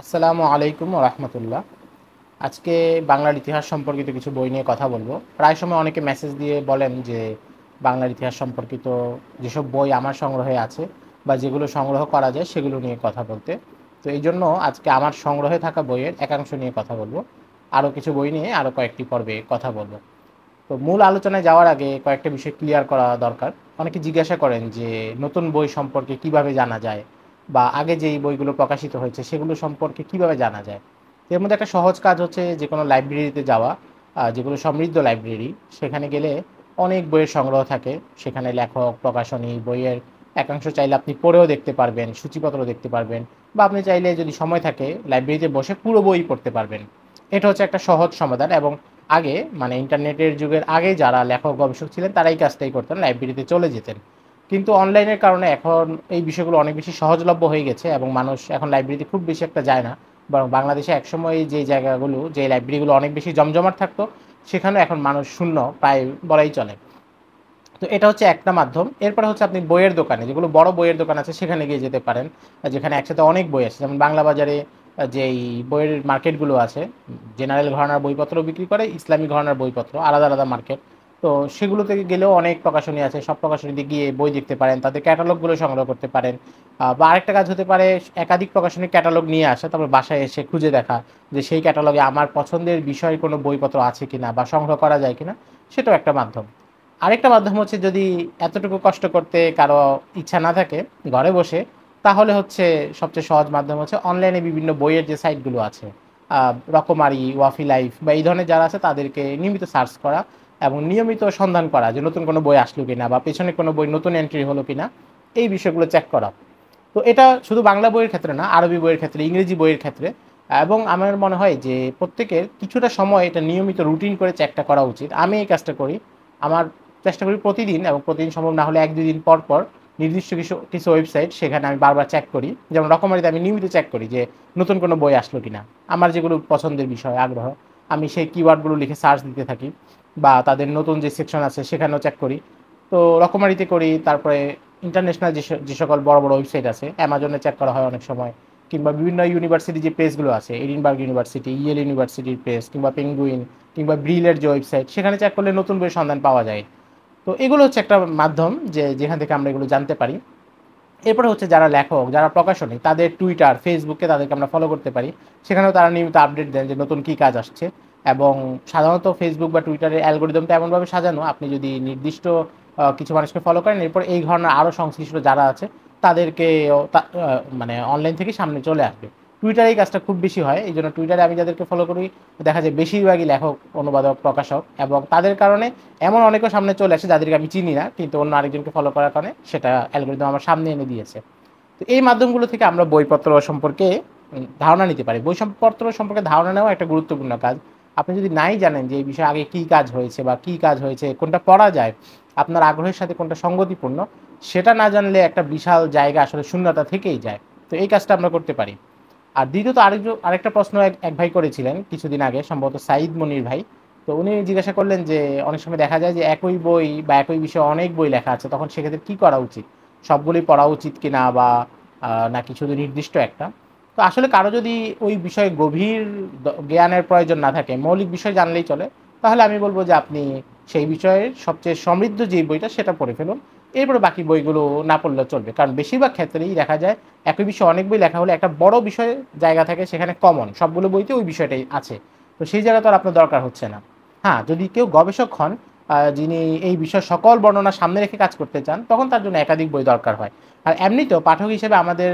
আসসালামু আলাইকুম রহমতুল্লাহ। আজকে বাংলার ইতিহাস সম্পর্কিত কিছু বই নিয়ে কথা বলবো। প্রায় সময় অনেকে মেসেজ দিয়ে বলেন যে বাংলার ইতিহাস সম্পর্কিত যেসব বই আমার সংগ্রহে আছে বা যেগুলো সংগ্রহ করা যায় সেগুলো নিয়ে কথা বলতে। তো এই জন্য আজকে আমার সংগ্রহে থাকা বইয়ের একাংশ নিয়ে কথা বলবো। আরও কিছু বই নিয়ে আরও কয়েকটি পর্বে কথা বলবো। তো মূল আলোচনায় যাওয়ার আগে কয়েকটা বিষয় ক্লিয়ার করা দরকার। অনেকে জিজ্ঞাসা করেন যে নতুন বই সম্পর্কে কিভাবে জানা যায় বা আগে যেই বইগুলো প্রকাশিত হয়েছে সেগুলো সম্পর্কে কিভাবে জানা যায়। এর মধ্যে একটা সহজ কাজ হচ্ছে যে কোনো লাইব্রেরিতে যাওয়া, যেগুলো সমৃদ্ধ লাইব্রেরি, সেখানে গেলে অনেক বইয়ের সংগ্রহ থাকে। সেখানে লেখক, প্রকাশনী, বইয়ের একাংশ চাইলে আপনি পড়েও দেখতে পারবেন, সূচিপত্র দেখতে পারবেন, বা আপনি চাইলে যদি সময় থাকে লাইব্রেরিতে বসে পুরো বই পড়তে পারবেন। এটা হচ্ছে একটা সহজ সমাধান। এবং আগে মানে ইন্টারনেটের যুগের আগে যারা লেখক গবেষক ছিলেন তারা এই কাজটাই করতেন, লাইব্রেরিতে চলে যেতেন। কিন্তু অনলাইনের কারণে এখন এই বিষয়গুলো অনেক বেশি সহজলভ্য হয়ে গেছে এবং মানুষ এখন লাইব্রেরিতে খুব বেশি একটা যায় না। বরং বাংলাদেশে একসময় যে জায়গাগুলো, যে লাইব্রেরিগুলো অনেক বেশি জমজমাট থাকতো, সেখানেও এখন মানুষ শূন্য প্রায় বলাই চলে। তো এটা হচ্ছে একটা মাধ্যম। এরপরে হচ্ছে আপনি বইয়ের দোকানে, যেগুলো বড় বইয়ের দোকান আছে সেখানে গিয়ে যেতে পারেন, যেখানে একসাথে অনেক বই আছে। যেমন বাংলা বাজারে যেই বইয়ের মার্কেটগুলো আছে, জেনারেল ঘরানার বইপত্র বিক্রি করে, ইসলামী ঘরানার বইপত্র, আলাদা আলাদা মার্কেট। তো সেগুলোতে গেলেও অনেক প্রকাশনী আছে, সব প্রকাশনীতে গিয়ে বই দেখতে পারেন, তাদের ক্যাটালগুলো সংগ্রহ করতে পারেন। বা আরেকটা কাজ হতে পারে একাধিক প্রকাশনীর ক্যাটালগ নিয়ে আসা, তারপর বাসায় এসে খুঁজে দেখা যে সেই ক্যাটালগে আমার পছন্দের বিষয়ে কোনো বইপত্র আছে কিনা বা সংগ্রহ করা যায় কিনা, সেটাও একটা মাধ্যম। আরেকটা মাধ্যম হচ্ছে যদি এতটুকু কষ্ট করতে কারো ইচ্ছা না থাকে ঘরে বসে, তাহলে হচ্ছে সবচেয়ে সহজ মাধ্যম হচ্ছে অনলাইনে বিভিন্ন বইয়ের যে সাইটগুলো আছে, রকমারি, ওয়াফি লাইফ বা এই ধরনের যারা আছে তাদেরকে নিয়মিত সার্চ করা এবং নিয়মিত সন্ধান করা যে নতুন কোনো বই আসলো কিনা বা পেছনে কোনো বই নতুন এন্ট্রি হলো কিনা, এই বিষয়গুলো চেক করা। তো এটা শুধু বাংলা বইয়ের ক্ষেত্রে না, আরবি বইয়ের ক্ষেত্রে, ইংরেজি বইয়ের ক্ষেত্রে। এবং আমার মনে হয় যে প্রত্যেকের কিছুটা সময় এটা নিয়মিত রুটিন করে চেকটা করা উচিত। আমি এই কাজটা করি। আমার চেষ্টা করি প্রতিদিন, এবং প্রতিদিন সম্ভব না হলে 1-2 দিন পর পর নির্দিষ্ট কিছু কিছু ওয়েবসাইট, সেখানে আমি বারবার চেক করি। যেমন রকমারিতে আমি নিয়মিত চেক করি যে নতুন কোনো বই আসলো কিনা। আমার যেগুলো পছন্দের বিষয়, আগ্রহ, আমি সেই কিওয়ার্ডগুলো লিখে সার্চ দিতে থাকি, বা তাদের নতুন যে সেকশন আছে সেখানেও চেক করি। তো রকমারিতে করি, তারপরে ইন্টারন্যাশনাল যে সকল বড় বড় ওয়েবসাইট আছে, অ্যামাজনে চেক করা হয় অনেক সময়, কিংবা বিভিন্ন ইউনিভার্সিটি যে পেজগুলো আছে, এডিনবার্গ ইউনিভার্সিটি, ইয়েল ইউনিভার্সিটির পেজ, কিংবা পেঙ্গুইন, কিংবা ব্রিলের যে ওয়েবসাইট, সেখানে চেক করলে নতুন বইয়ের সন্ধান পাওয়া যায়। তো এগুলো হচ্ছে একটা মাধ্যম যে যেখান থেকে আমরা এগুলো জানতে পারি। এরপরে হচ্ছে যারা লেখক, যারা প্রকাশনী, তাদের টুইটার, ফেসবুকে তাদেরকে আমরা ফলো করতে পারি। সেখানেও তারা নিয়মিত আপডেট দেন যে নতুন কী কাজ আসছে। এবং সাধারণত ফেসবুক বা টুইটারের অ্যালগোরিদমটা এমনভাবে সাজানো, আপনি যদি নির্দিষ্ট কিছু মানুষকে ফলো করেন, এরপর এই ধরনের আরও সংশ্লিষ্ট যারা আছে তাদেরকে মানে অনলাইন থেকে সামনে চলে আসবে। টুইটারে এই কাজটা খুব বেশি হয়, এই জন্য টুইটারে আমি যাদেরকে ফলো করি দেখা যায় বেশিরভাগই লেখক, অনুবাদক, প্রকাশক, এবং তাদের কারণে এমন অনেকেও সামনে চলে আসে যাদেরকে আমি চিনি না, কিন্তু অন্য আরেকজনকে ফলো করার কারণে সেটা অ্যালগোরিদম আমার সামনে এনে দিয়েছে। তো এই মাধ্যমগুলো থেকে আমরা বইপত্র সম্পর্কে ধারণা নিতে পারি। বইপত্র সম্পর্কে ধারণা নেওয়া একটা গুরুত্বপূর্ণ কাজ। আপনি যদি নাই জানেন যে এই বিষয়ে আগে কী কাজ হয়েছে বা কী কাজ হয়েছে, কোনটা পড়া যায়, আপনার আগ্রহের সাথে কোনটা সঙ্গতিপূর্ণ, সেটা না জানলে একটা বিশাল জায়গা আসলে শূন্যতা থেকেই যায়। তো এই কাজটা আমরা করতে পারি। আর দ্বিতীয়ত আরেকটা প্রশ্ন এক ভাই করেছিলেন কিছুদিন আগে, সম্ভবত সাঈদ মনির ভাই। তো উনি জিজ্ঞাসা করলেন যে অনেক সময় দেখা যায় যে একই বই বা একই বিষয়ে অনেক বই লেখা আছে, তখন সেক্ষেত্রে কী করা উচিত, সবগুলোই পড়া উচিত কিনা, বা নাকি শুধু নির্দিষ্ট একটা। তো আসলে কারো যদি ওই বিষয়ে গভীর জ্ঞানের প্রয়োজন না থাকে, মৌলিক বিষয় জানলেই চলে, তাহলে আমি বলবো যে আপনি সেই বিষয়ের সবচেয়ে সমৃদ্ধ যে বইটা সেটা পড়ে ফেলুন। এরপরে বাকি বইগুলো না পড়লেও চলবে, কারণ বেশিরভাগ ক্ষেত্রেই দেখা যায় একই বিষয়ে অনেক বই লেখা হলে একটা বড় বিষয়ে জায়গা থাকে, সেখানে কমন সবগুলো বইতে ওই বিষয়টাই আছে। তো সেই জায়গা তো আর আপনার দরকার হচ্ছে না। হ্যাঁ, যদি কেউ গবেষক হন, যিনি এই বিষয় সকল বর্ণনা সামনে রেখে কাজ করতে চান, তখন তার জন্য একাধিক বই দরকার হয়। আর এমনিতেও পাঠক হিসেবে আমাদের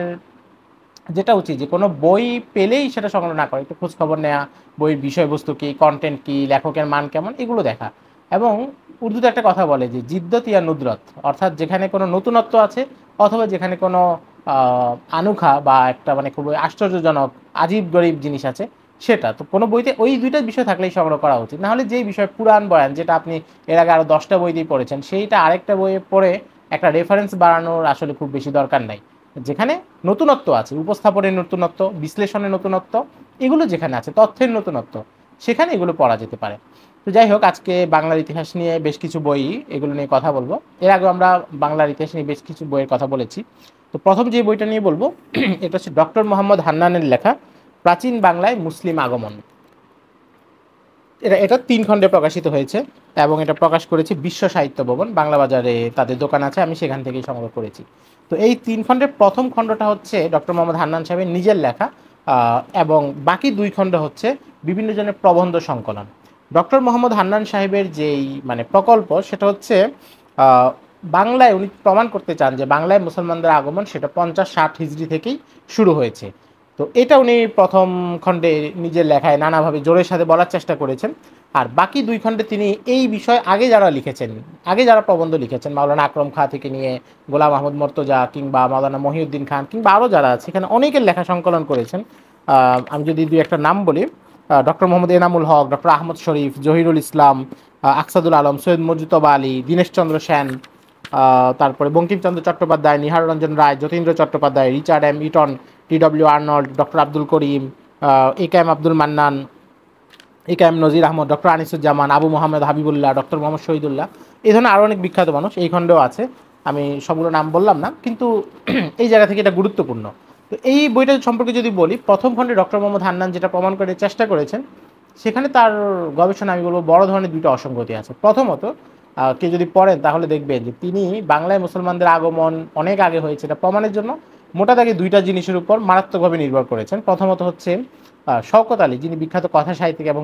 যেটা উচিত যে কোনো বই পেলেই সেটা সংগ্রহ না করে, একটু খোঁজ খবর নেওয়া, বইয়ের বিষয়বস্তু কী, কন্টেন্ট কী, লেখকের মান কেমন, এগুলো দেখা। এবং উর্দুতে একটা কথা বলে যে জিদ্দত ইয়া নুদরত, অর্থাৎ যেখানে কোনো নতুনত্ব আছে অথবা যেখানে কোনো আনুখা বা একটা মানে খুবই আশ্চর্যজনক, আজীব গরিব জিনিস আছে, সেটা তো কোনো বইতে ওই দুইটা বিষয় থাকলেই সংগ্রহ করা উচিত। নাহলে যেই বিষয় পুরাণ বয়ান, যেটা আপনি এর আগে আরও 10টা বই দিয়ে পড়েছেন, সেইটা আরেকটা বইয়ে পড়ে একটা রেফারেন্স বাড়ানোর আসলে খুব বেশি দরকার নাই। যেখানে নতুনত্ব আছে, উপস্থাপনের নতুনত্ব, বিশ্লেষণের নতুনত্ব, এগুলো যেখানে আছে, তথ্যের নতুনত্ব, সেখানে এগুলো পড়া যেতে পারে। তো যাই হোক, আজকে বাংলার ইতিহাস নিয়ে বেশ কিছু বই, এগুলো নিয়ে কথা বলবো। এর আগে আমরা বাংলার ইতিহাস নিয়ে বেশ কিছু বইয়ের কথা বলেছি। তো প্রথম যে বইটা নিয়ে বলবো এটা হচ্ছে ডক্টর মোহাম্মদ হান্নানের লেখা প্রাচীন বাংলায় মুসলিম আগমন। এটা 3 খণ্ডে প্রকাশিত হয়েছে এবং এটা প্রকাশ করেছে বিশ্ব সাহিত্য ভবন, বাংলা বাজারে তাদের দোকান আছে, আমি সেখান থেকেই সংগ্রহ করেছি। তো এই 3 খণ্ডের প্রথম খণ্ডটা হচ্ছে ডক্টর মোহাম্মদ হান্নান সাহেবের নিজের লেখা, এবং বাকি 2 খণ্ড হচ্ছে বিভিন্ন জনের প্রবন্ধ সংকলন। ডক্টর মোহাম্মদ হান্নান সাহেবের যেই মানে প্রকল্প, সেটা হচ্ছে বাংলায় উনি প্রমাণ করতে চান যে বাংলায় মুসলমানদের আগমন সেটা 50-60 হিজরি থেকেই শুরু হয়েছে। তো এটা উনি প্রথম খণ্ডে নিজের লেখায় নানাভাবে জোরের সাথে বলার চেষ্টা করেছেন। আর বাকি 2 খণ্ডে তিনি এই বিষয়ে আগে যারা লিখেছেন, আগে যারা প্রবন্ধ লিখেছেন, মাওলানা আকরম খাঁ থেকে নিয়ে গোলাম আহমদ মর্তজা কিংবা মাওলানা মহিউদ্দিন খান কিংবা আরও যারা আছে, এখানে অনেকের লেখা সংকলন করেছেন। আমি যদি 2-একটা নাম বলি, ডক্টর মোহাম্মদ এনামুল হক, ডক্টর আহমদ শরীফ, জহিরুল ইসলাম, আকসাদুল আলম, সৈয়দ মজুতবা আলী, দীনেশচন্দ্র সেন, তারপরে Bankimchandra Chattopadhyay, Nihar Ranjan Ray, Jatindra Chattopadhyay, Richard M Eaton, T W. Arnold, doctor Abdul Karim, A K M. Abdul Mannan, A K M. Nazir Ahmad, doctor Anisuzzaman, Abu Mohammad Habibullah, doctor Mohammad Shahidullah, এই ধরনের আরও অনেক বিখ্যাত মানুষ এই খণ্ডেও আছে। আমি সবগুলো নাম বললাম না, কিন্তু এই জায়গা থেকে এটা গুরুত্বপূর্ণ। তো এই বইটা সম্পর্কে যদি বলি, প্রথম খণ্ডে ডক্টর মোহাম্মদ হান্নান যেটা প্রমাণ করে চেষ্টা করেছেন, সেখানে তার গবেষণা আমি বলবো বড় ধরনের 2টা অসঙ্গতি আছে। প্রথমত, কেউ যদি পড়েন তাহলে দেখবেন যে তিনি বাংলায় মুসলমানদের আগমন অনেক আগে হয়েছে এটা প্রমাণের জন্য মোটা দাগে 2টা জিনিসের উপর মারাত্মকভাবে নির্ভর করেছেন। প্রথমত হচ্ছে শওকত আলী, যিনি বিখ্যাত কথা সাহিত্যিক এবং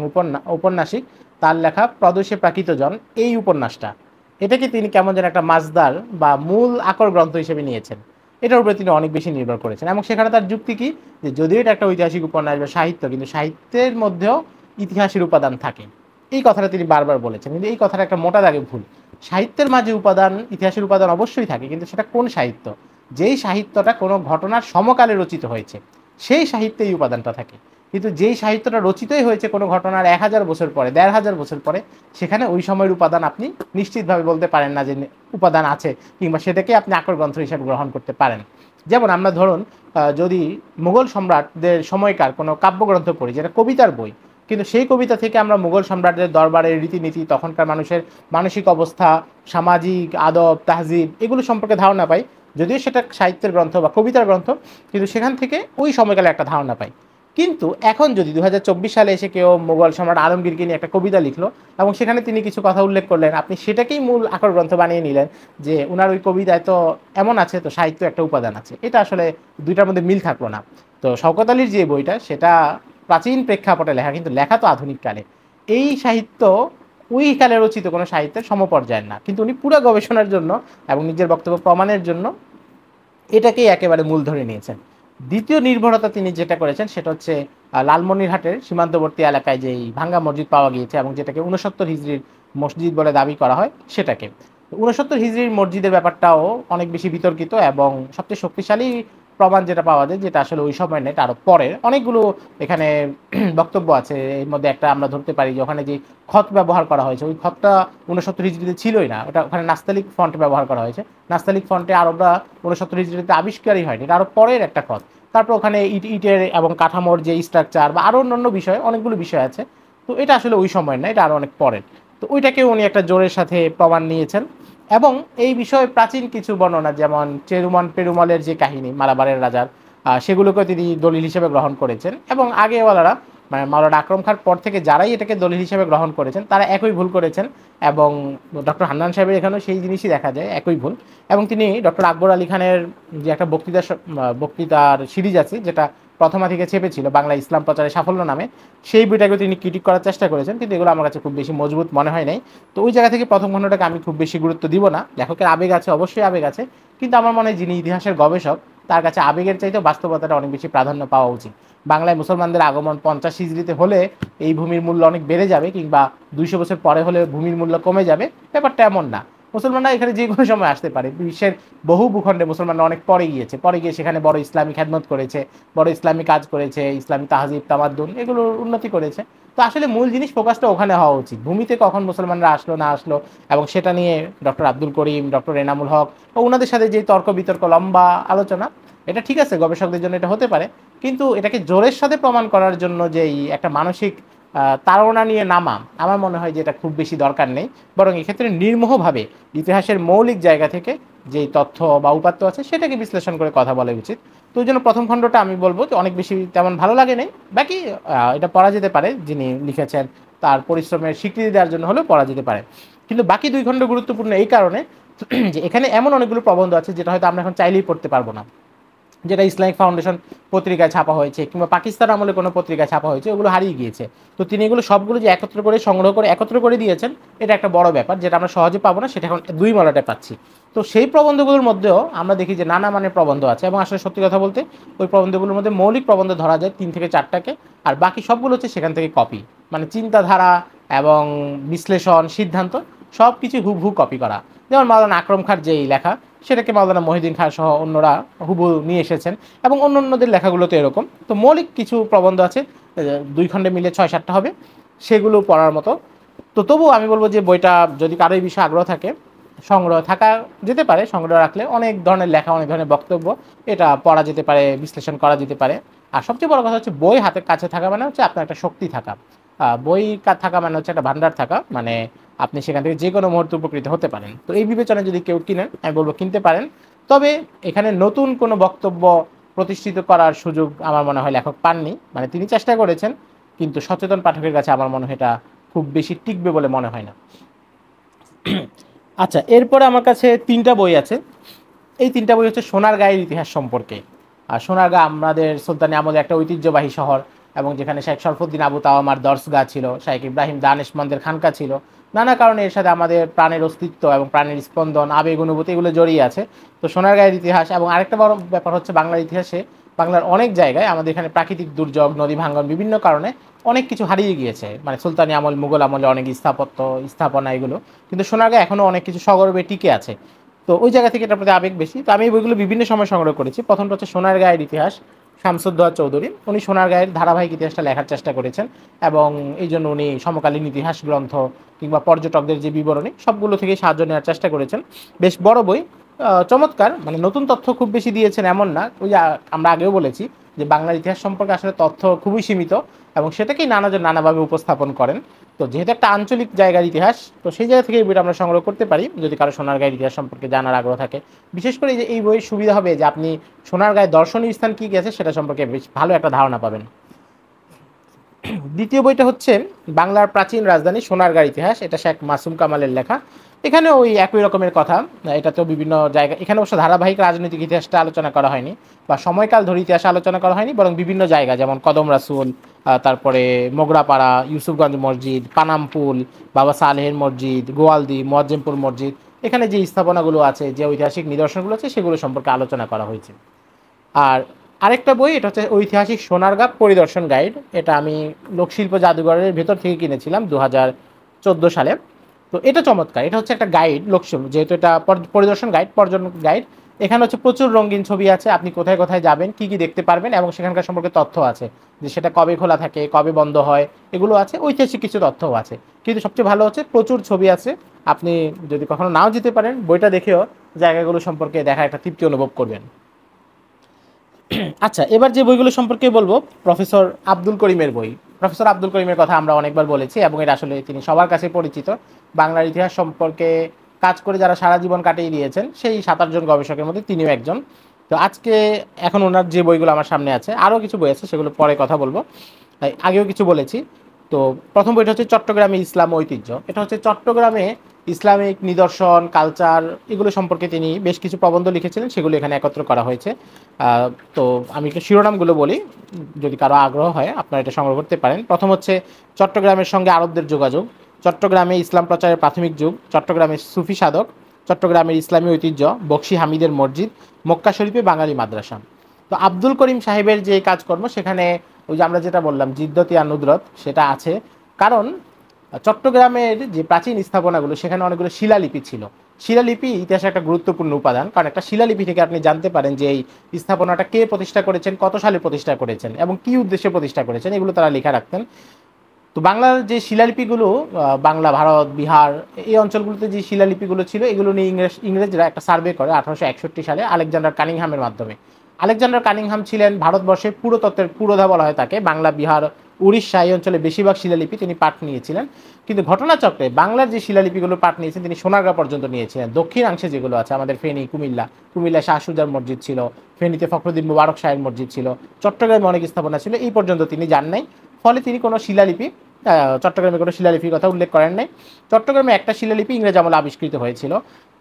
ঔপন্যাসিক, তার লেখা প্রদেশে প্রাকৃতজন, এই উপন্যাসটা, এটাকে তিনি কেমন যেন একটা মাজদার বা মূল আকর গ্রন্থ হিসেবে নিয়েছেন। এটার উপরে তিনি অনেক বেশি নির্ভর করেছেন এবং সেখানে তার যুক্তি কি, যে যদিও এটা একটা ঐতিহাসিক উপন্যাস বা সাহিত্য, কিন্তু সাহিত্যের মধ্যেও ইতিহাসের উপাদান থাকে। এই কথাটা তিনি বারবার বলেছেন, কিন্তু এই কথাটা একটা মোটা দাগে ভুল। সাহিত্যের মাঝে উপাদান, ইতিহাসের উপাদান অবশ্যই থাকে, কিন্তু সেটা কোন সাহিত্য? যেই সাহিত্যটা কোনো ঘটনার সমকালে রচিত হয়েছে সেই সাহিত্যে এই উপাদানটা থাকে। কিন্তু যেই সাহিত্যটা রচিতই হয়েছে কোনো ঘটনার 1000 বছর পরে, 1500 বছর পরে, সেখানে ওই সময়ের উপাদান আপনি নিশ্চিতভাবে বলতে পারেন না যে উপাদান আছে, কিংবা সেটাকে আপনি আকর গ্রন্থ হিসেবে গ্রহণ করতে পারেন। যেমন আমরা ধরুন যদি মুঘল সম্রাটদের সময়কার কোনো কাব্যগ্রন্থ পড়ি, যেটা কবিতার বই, কিন্তু সেই কবিতা থেকে আমরা মুঘল সম্রাটদের দরবারের রীতিনীতি, তখনকার মানুষের মানসিক অবস্থা, সামাজিক আদব তাহজিব, এগুলো সম্পর্কে ধারণা পাই। যদিও সেটা সাহিত্যের গ্রন্থ বা কবিতার গ্রন্থ, কিন্তু সেখান থেকে ওই সময়কালে একটা ধারণা পাই। কিন্তু এখন যদি 2024 সালে এসে কেউ মুঘল সম্রাট আলমগীরকে নিয়ে একটা কবিতা লিখলো এবং সেখানে তিনি কিছু কথা উল্লেখ করলেন, আপনি সেটাকেই মূল আকর গ্রন্থ বানিয়ে নিলেন যে উনার ওই কবিতায় তো এমন আছে, তো সাহিত্য একটা উপাদান আছে। এটা আসলে 2টার মধ্যে মিল থাকলো না। তো শওকত আলীর যে বইটা, সেটা প্রাচীন প্রেক্ষাপটে লেখা, কিন্তু লেখা তো আধুনিক কালে। এই সাহিত্য ওই কালে রচিত কোনো সাহিত্যের সমপর্যায়ের না, কিন্তু উনি পুরো গবেষণার জন্য এবং নিজের বক্তব্য প্রমাণের জন্য এটাকেই একেবারে মূল ধরে নিয়েছেন। দ্বিতীয় নির্ভরতা তিনি যেটা করেছেন, সেটা হচ্ছে লালমনিরহাটের সীমান্তবর্তী এলাকায় যেই ভাঙ্গা মসজিদ পাওয়া গিয়েছে এবং যেটাকে 69 হিজরির মসজিদ বলে দাবি করা হয়, সেটাকে 69 হিজরির মসজিদের ব্যাপারটাও অনেক বেশি বিতর্কিত, এবং সবচেয়ে শক্তিশালী প্রমাণ যেটা পাওয়া যায়, যেটা আসলে ওই সময় নেই, আরও পরের অনেকগুলো এখানে বক্তব্য আছে। এর মধ্যে একটা আমরা ধরতে পারি যে ওখানে যে খত ব্যবহার করা হয়েছে, ওই খতটা 69 হিজরিতে ছিলই না, ওটা ওখানে নাস্তালিক ফন্ট ব্যবহার করা হয়েছে। নাস্তালিক ফন্টে আরবরা 69 হিজরিতে আবিষ্কারই হয়নি, এটা আরও পরের একটা খত। তারপর ওখানে ইটের এবং কাঠামোর যে স্ট্রাকচার বা আরও অন্যান্য বিষয়, অনেকগুলো বিষয় আছে। তো এটা আসলে ওই সময় না, এটা আরও অনেক পরের। তো ওইটাকে উনি একটা জোরের সাথে প্রমাণ নিয়েছেন। এবং এই বিষয়ে প্রাচীন কিছু বর্ণনা, যেমন চেরুমন পেরুমলের যে কাহিনী মালাবারের রাজার, সেগুলোকে তিনি দলিল হিসেবে গ্রহণ করেছেন। এবং আগেওয়ালারা, মানে মাওলানা আকরম খাঁর পর থেকে যারাই এটাকে দলিল হিসেবে গ্রহণ করেছেন, তারা একই ভুল করেছেন। এবং ডক্টর হান্নান সাহেবের এখানেও সেই জিনিসই দেখা যায়, একই ভুল। এবং তিনি ডক্টর আকবর আলী খানের যে একটা বক্তৃতার সিরিজ আছে, যেটা প্রথমা থেকে ছেপেছিল বাংলা ইসলাম প্রচারের সাফল্য নামে, সেই বইটাকে তিনি ক্রিটিক করার চেষ্টা করেছেন, কিন্তু এগুলো আমার কাছে খুব বেশি মজবুত মনে হয় নাই। তো ওই জায়গা থেকে প্রথম খণ্ডটাকে আমি খুব বেশি গুরুত্ব দিব না। লেখকের আবেগ আছে, অবশ্যই আবেগ আছে, কিন্তু আমার মনে হয় যিনি ইতিহাসের গবেষক, তার কাছে আবেগের চাইতেও বাস্তবতাটা অনেক বেশি প্রাধান্য পাওয়া উচিত। বাংলায় মুসলমানদের আগমন 50 হিজরিতে হলে এই ভূমির মূল্য অনেক বেড়ে যাবে, কিংবা 200 বছর পরে হলে ভূমির মূল্য কমে যাবে, ব্যাপারটা এমন না। মুসলমানরা এখানে যে কোনো সময় আসতে পারে। বিশ্বের বহু ভূখণ্ডে মুসলমানরা অনেক পরে গিয়ে সেখানে বড় ইসলামী খেদমত করেছে, বড় ইসলামী কাজ করেছে, ইসলামী তাহজিব তামাদ্দুন এগুলোর উন্নতি করেছে। তো আসলে মূল জিনিস, ফোকাসটা ওখানে হওয়া উচিত, ভূমিতে কখন মুসলমানরা আসলো না আসলো। এবং সেটা নিয়ে ডক্টর আব্দুল করিম, ডক্টর এনামুল হক ও ওনাদের সাথে যে তর্ক বিতর্ক, লম্বা আলোচনা, এটা ঠিক আছে, গবেষকদের জন্য এটা হতে পারে, কিন্তু এটাকে জোরের সাথে প্রমাণ করার জন্য যেই একটা মানসিক তাড়না নিয়ে নামা, আমার মনে হয় যে এটা খুব বেশি দরকার নেই। বরং এক্ষেত্রে নির্মোহভাবে ইতিহাসের মৌলিক জায়গা থেকে যেই তথ্য বা উপাত্ত আছে সেটাকে বিশ্লেষণ করে কথা বলা উচিত। তো ওই জন্য প্রথম খণ্ডটা আমি বলবো যে অনেক বেশি তেমন ভালো লাগে নাই, বাকি এটা পড়া যেতে পারে, যিনি লিখেছেন তার পরিশ্রমের স্বীকৃতি দেওয়ার জন্য হলেও পড়া যেতে পারে। কিন্তু বাকি 2 খণ্ড গুরুত্বপূর্ণ এই কারণে যে এখানে এমন অনেকগুলো প্রবন্ধ আছে যেটা হয়তো আমরা এখন চাইলেই পড়তে পারবো না, যেটা ইসলামিক ফাউন্ডেশন পত্রিকায় ছাপা হয়েছে কিংবা পাকিস্তান আমলে কোনো পত্রিকায় ছাপা হয়েছে, ওগুলো হারিয়ে গিয়েছে। তো তিনি এগুলো সবগুলো যে একত্র করে সংগ্রহ করে একত্র করে দিয়েছেন, এটা একটা বড় ব্যাপার, যেটা আমরা সহজে পাবো না, সেটা এখন 2 মলাটে পাচ্ছি। তো সেই প্রবন্ধগুলোর মধ্যেও আমরা দেখি যে নানা মানের প্রবন্ধ আছে, এবং আসলে সত্যি কথা বলতে ওই প্রবন্ধগুলোর মধ্যে মৌলিক প্রবন্ধ ধরা যায় 3 থেকে 4টাকে, আর বাকি সবগুলো হচ্ছে সেখান থেকে কপি, মানে চিন্তাধারা এবং বিশ্লেষণ সিদ্ধান্ত সব কিছু হুবহু কপি করা। যেমন মাওলানা আকরম খাঁর যেই লেখা, সেটাকে মাওলানা মহিউদ্দিন খাঁ সহ অন্যরা হুবহু নিয়ে এসেছেন, এবং অন্যদের লেখাগুলো তো এরকম। তো মৌলিক কিছু প্রবন্ধ আছে, 2 খণ্ডে মিলে 6-7টা হবে, সেগুলো পড়ার মতো। তো তবুও আমি বলবো যে বইটা যদি কারো এই বিষয়ে আগ্রহ থাকে, সংগ্রহ থাকা যেতে পারে, সংগ্রহ রাখলে অনেক ধরনের লেখা, অনেক ধরনের বক্তব্য, এটা পড়া যেতে পারে, বিশ্লেষণ করা যেতে পারে। আর সবচেয়ে বড় কথা হচ্ছে বই হাতের কাছে থাকা মানে হচ্ছে আপনার একটা শক্তি থাকা, বই থাকা মানে হচ্ছে একটা ভান্ডার থাকা, মানে আপনি সেখান থেকে যে কোনো মুহূর্তে উপকৃত হতে পারেন। তো এই বিবেচনায় যদি কেউ কিনেন, আমি বলবো কিনতে পারেন। তবে এখানে নতুন কোনো বক্তব্য প্রতিষ্ঠিত করার সুযোগ আমার মনে হয় লেখক পাননি, মানে তিনি চেষ্টা করেছেন, কিন্তু সচেতন পাঠকের কাছে আমার মনে হয় এটা খুব বেশি টিকবে বলে মনে হয় না। আচ্ছা, এরপরে আমার কাছে 3টা বই আছে। এই 3টা বই হচ্ছে সোনারগাঁয়ের ইতিহাস সম্পর্কে। আর সোনারগাঁ আমাদের সুলতানি আমলের একটা ঐতিহ্যবাহী শহর, এবং যেখানে শেখ শরফুদ্দিন আবু তাওয়ামার দরসগাহ ছিল, শেখ ইব্রাহিম দানেশমন্দের খানকা ছিল। নানা কারণে এর সাথে আমাদের প্রাণের অস্তিত্ব এবং প্রাণের স্পন্দন, আবেগ, অনুভূতি এগুলো জড়িয়ে আছে। তো সোনারগাঁয়ের ইতিহাস, এবং আরেকটা বড় ব্যাপার হচ্ছে বাংলার ইতিহাসে বাংলার অনেক জায়গায় আমাদের এখানে প্রাকৃতিক দুর্যোগ, নদী ভাঙ্গন, বিভিন্ন কারণে অনেক কিছু হারিয়ে গিয়েছে, মানে সুলতানি আমল, মুঘল আমলে অনেক স্থাপনা এগুলো, কিন্তু সোনারগাঁ এখনও অনেক কিছু সগর্বে টিকে আছে। তো ওই জায়গা থেকে এটার প্রতি আবেগ বেশি। তো আমি এই বইগুলো বিভিন্ন সময় সংগ্রহ করেছি। প্রথমটা হচ্ছে সোনারগাঁয়ের ইতিহাস, শামসুদ্দৌলা চৌধুরী। উনি সোনারগাঁয়ের ধারাবাহিক ইতিহাসটা লেখার চেষ্টা করেছেন, এবং এই জন্য উনি সমকালীন ইতিহাস গ্রন্থ কিংবা পর্যটকদের যে বিবরণী, সবগুলো থেকে সাহায্য নেওয়ার চেষ্টা করেছেন। বেশ বড় বই, চমৎকার, মানে নতুন তথ্য খুব বেশি দিয়েছেন এমন না। ওই যে আমরা আগেও বলেছি যে বাংলার ইতিহাস সম্পর্কে আসলে তথ্য খুবই সীমিত, এবং সেটাকেই নানাজন নানাভাবে উপস্থাপন করেন। তো যেহেতু একটা আঞ্চলিক জায়গার ইতিহাস, তো সেই জায়গা থেকে এই বইটা আমরা সংগ্রহ করতে পারি যদি কারো সোনারগাঁয়ের ইতিহাস সম্পর্কে জানার আগ্রহ থাকে। বিশেষ করে যে এই বইয়ের সুবিধা হবে যে আপনি সোনারগাঁয়ের দর্শনীয় স্থান কী কী আছে সেটা সম্পর্কে বেশ ভালো একটা ধারণা পাবেন। দ্বিতীয় বইটা হচ্ছে বাংলার প্রাচীন রাজধানী সোনারগাঁর ইতিহাস, এটা শেখ মাসুম কামালের লেখা। এখানে ওই একই রকমের কথা, এটা তো বিভিন্ন জায়গা, এখানে অবশ্য ধারাবাহিক রাজনৈতিক ইতিহাসটা আলোচনা করা হয়নি বা সময়কাল ধরে ইতিহাস আলোচনা করা হয়নি, বরং বিভিন্ন জায়গা যেমন কদম রাসুল, তারপরে মোগরাপাড়া, ইউসুফগঞ্জ মসজিদ, পানামপুল, বাবা সালেহের মসজিদ, গোয়ালদি, মোয়াজ্জেমপুর মসজিদ, এখানে যে স্থাপনাগুলো আছে, যে ঐতিহাসিক নিদর্শনগুলো আছে, সেগুলো সম্পর্কে আলোচনা করা হয়েছে। আর আরেকটা বই, এটা হচ্ছে ঐতিহাসিক সোনারগাঁ পরিদর্শন গাইড। এটা আমি লোকশিল্প জাদুঘরের ভেতর থেকে কিনেছিলাম 2014 সালে। তো এটা চমৎকার, এটা হচ্ছে একটা গাইড, লোকশিল্প যেহেতু এটা পরিদর্শন গাইড, পর্যটন গাইড। এখানে হচ্ছে প্রচুর রঙিন ছবি আছে, আপনি কোথায় কোথায় যাবেন, কি কি দেখতে পারবেন, এবং সেখানকার সম্পর্কে তথ্য আছে, যে সেটা কবে খোলা থাকে, কবে বন্ধ হয়, এগুলো আছে। ঐতিহাসিক কিছু তথ্যও আছে, কিন্তু সবচেয়ে ভালো হচ্ছে প্রচুর ছবি আছে। আপনি যদি কখনো নাও যেতে পারেন, বইটা দেখেও জায়গাগুলো সম্পর্কে দেখা একটা তৃপ্তি অনুভব করবেন। আচ্ছা, এবার যে বইগুলো সম্পর্কে বলবো, প্রফেসর আব্দুল করিমের বই। প্রফেসর আব্দুল করিমের কথা আমরা অনেকবার বলেছি, এবং এটা আসলে তিনি সবার কাছে পরিচিত। বাংলার ইতিহাস সম্পর্কে কাজ করে যারা সারা জীবন কাটিয়ে দিয়েছেন, সেই 7-8 জন গবেষকের মধ্যে তিনিও একজন। তো আজকে এখন ওনার যে বইগুলো আমার সামনে আছে, আরও কিছু বই আছে, সেগুলো পরে কথা বলবো, আগেও কিছু বলেছি। তো প্রথম বইটা হচ্ছে চট্টগ্রামে ইসলাম ঐতিহ্য। এটা হচ্ছে চট্টগ্রামে ইসলামিক নিদর্শন, কালচার, এগুলো সম্পর্কে তিনি বেশ কিছু প্রবন্ধ লিখেছিলেন, সেগুলো এখানে একত্র করা হয়েছে। তো আমি একটু শিরোনামগুলো বলি, যদি কারো আগ্রহ হয় আপনারা এটা সংগ্রহ করতে পারেন। প্রথম হচ্ছে চট্টগ্রামের সঙ্গে আরবদের যোগাযোগ, চট্টগ্রামে ইসলাম প্রচারের প্রাথমিক যুগ, চট্টগ্রামের সুফি সাধক, চট্টগ্রামের ইসলামী ঐতিহ্য, বকশী হামিদের মসজিদ, মক্কা শরীফে বাঙালি মাদ্রাসা। তো আব্দুল করিম সাহেবের যে কাজকর্ম, সেখানে ওই যে আমরা যেটা বললাম জিদ্দত ইয়া নুদরত, সেটা আছে। কারণ চট্টগ্রামের যে প্রাচীন স্থাপনাগুলো, সেখানে অনেকগুলো শিলালিপি ছিল। শিলালিপি ইতিহাসে একটা গুরুত্বপূর্ণ উপাদান, কারণ একটা শিলালিপি থেকে আপনি জানতে পারেন যে এই স্থাপনাটা কে প্রতিষ্ঠা করেছেন, কত সালে প্রতিষ্ঠা করেছেন, এবং কি উদ্দেশ্যে প্রতিষ্ঠা করেছেন, এগুলো তারা লেখা রাখতেন। তো বাংলার যে শিলালিপিগুলো, বাংলা, ভারত, বিহার, এই অঞ্চলগুলোতে যে শিলালিপিগুলো ছিল, এগুলো নিয়ে ইংরেজরা একটা সার্ভে করে 1861 সালে আলেকজান্ডার কানিংহামের মাধ্যমে। আলেকজান্ডার কানিংহাম ছিলেন ভারতবর্ষের পুরাতত্ত্বের পুরোধা বলা হয় তাকে, বাংলা, বিহার, উড়িষ্যা এই অঞ্চলে বেশিরভাগ শিলালিপি তিনি পাঠ নিয়েছিলেন। কিন্তু ঘটনাচক্রে বাংলার যে শিলালিপিগুলো পাঠ নিয়েছেন তিনি সোনারগাঁ পর্যন্ত নিয়েছিলেন। দক্ষিণাংশে যেগুলো আছে আমাদের ফেনী, কুমিল্লা শাহ সুজার মসজিদ ছিল, ফেনীতে ফখরুদ্দিন মুবারক শাহের মসজিদ ছিল, চট্টগ্রামে অনেক স্থাপনা ছিল, এই পর্যন্ত তিনি যান নাই। ফলে তিনি কোনো শিলালিপি চট্টগ্রামে কোনো শিলালিপির কথা উল্লেখ করেন নাই। চট্টগ্রামে একটা শিলালিপি ইংরেজ আমলে আবিষ্কৃত হয়েছিল।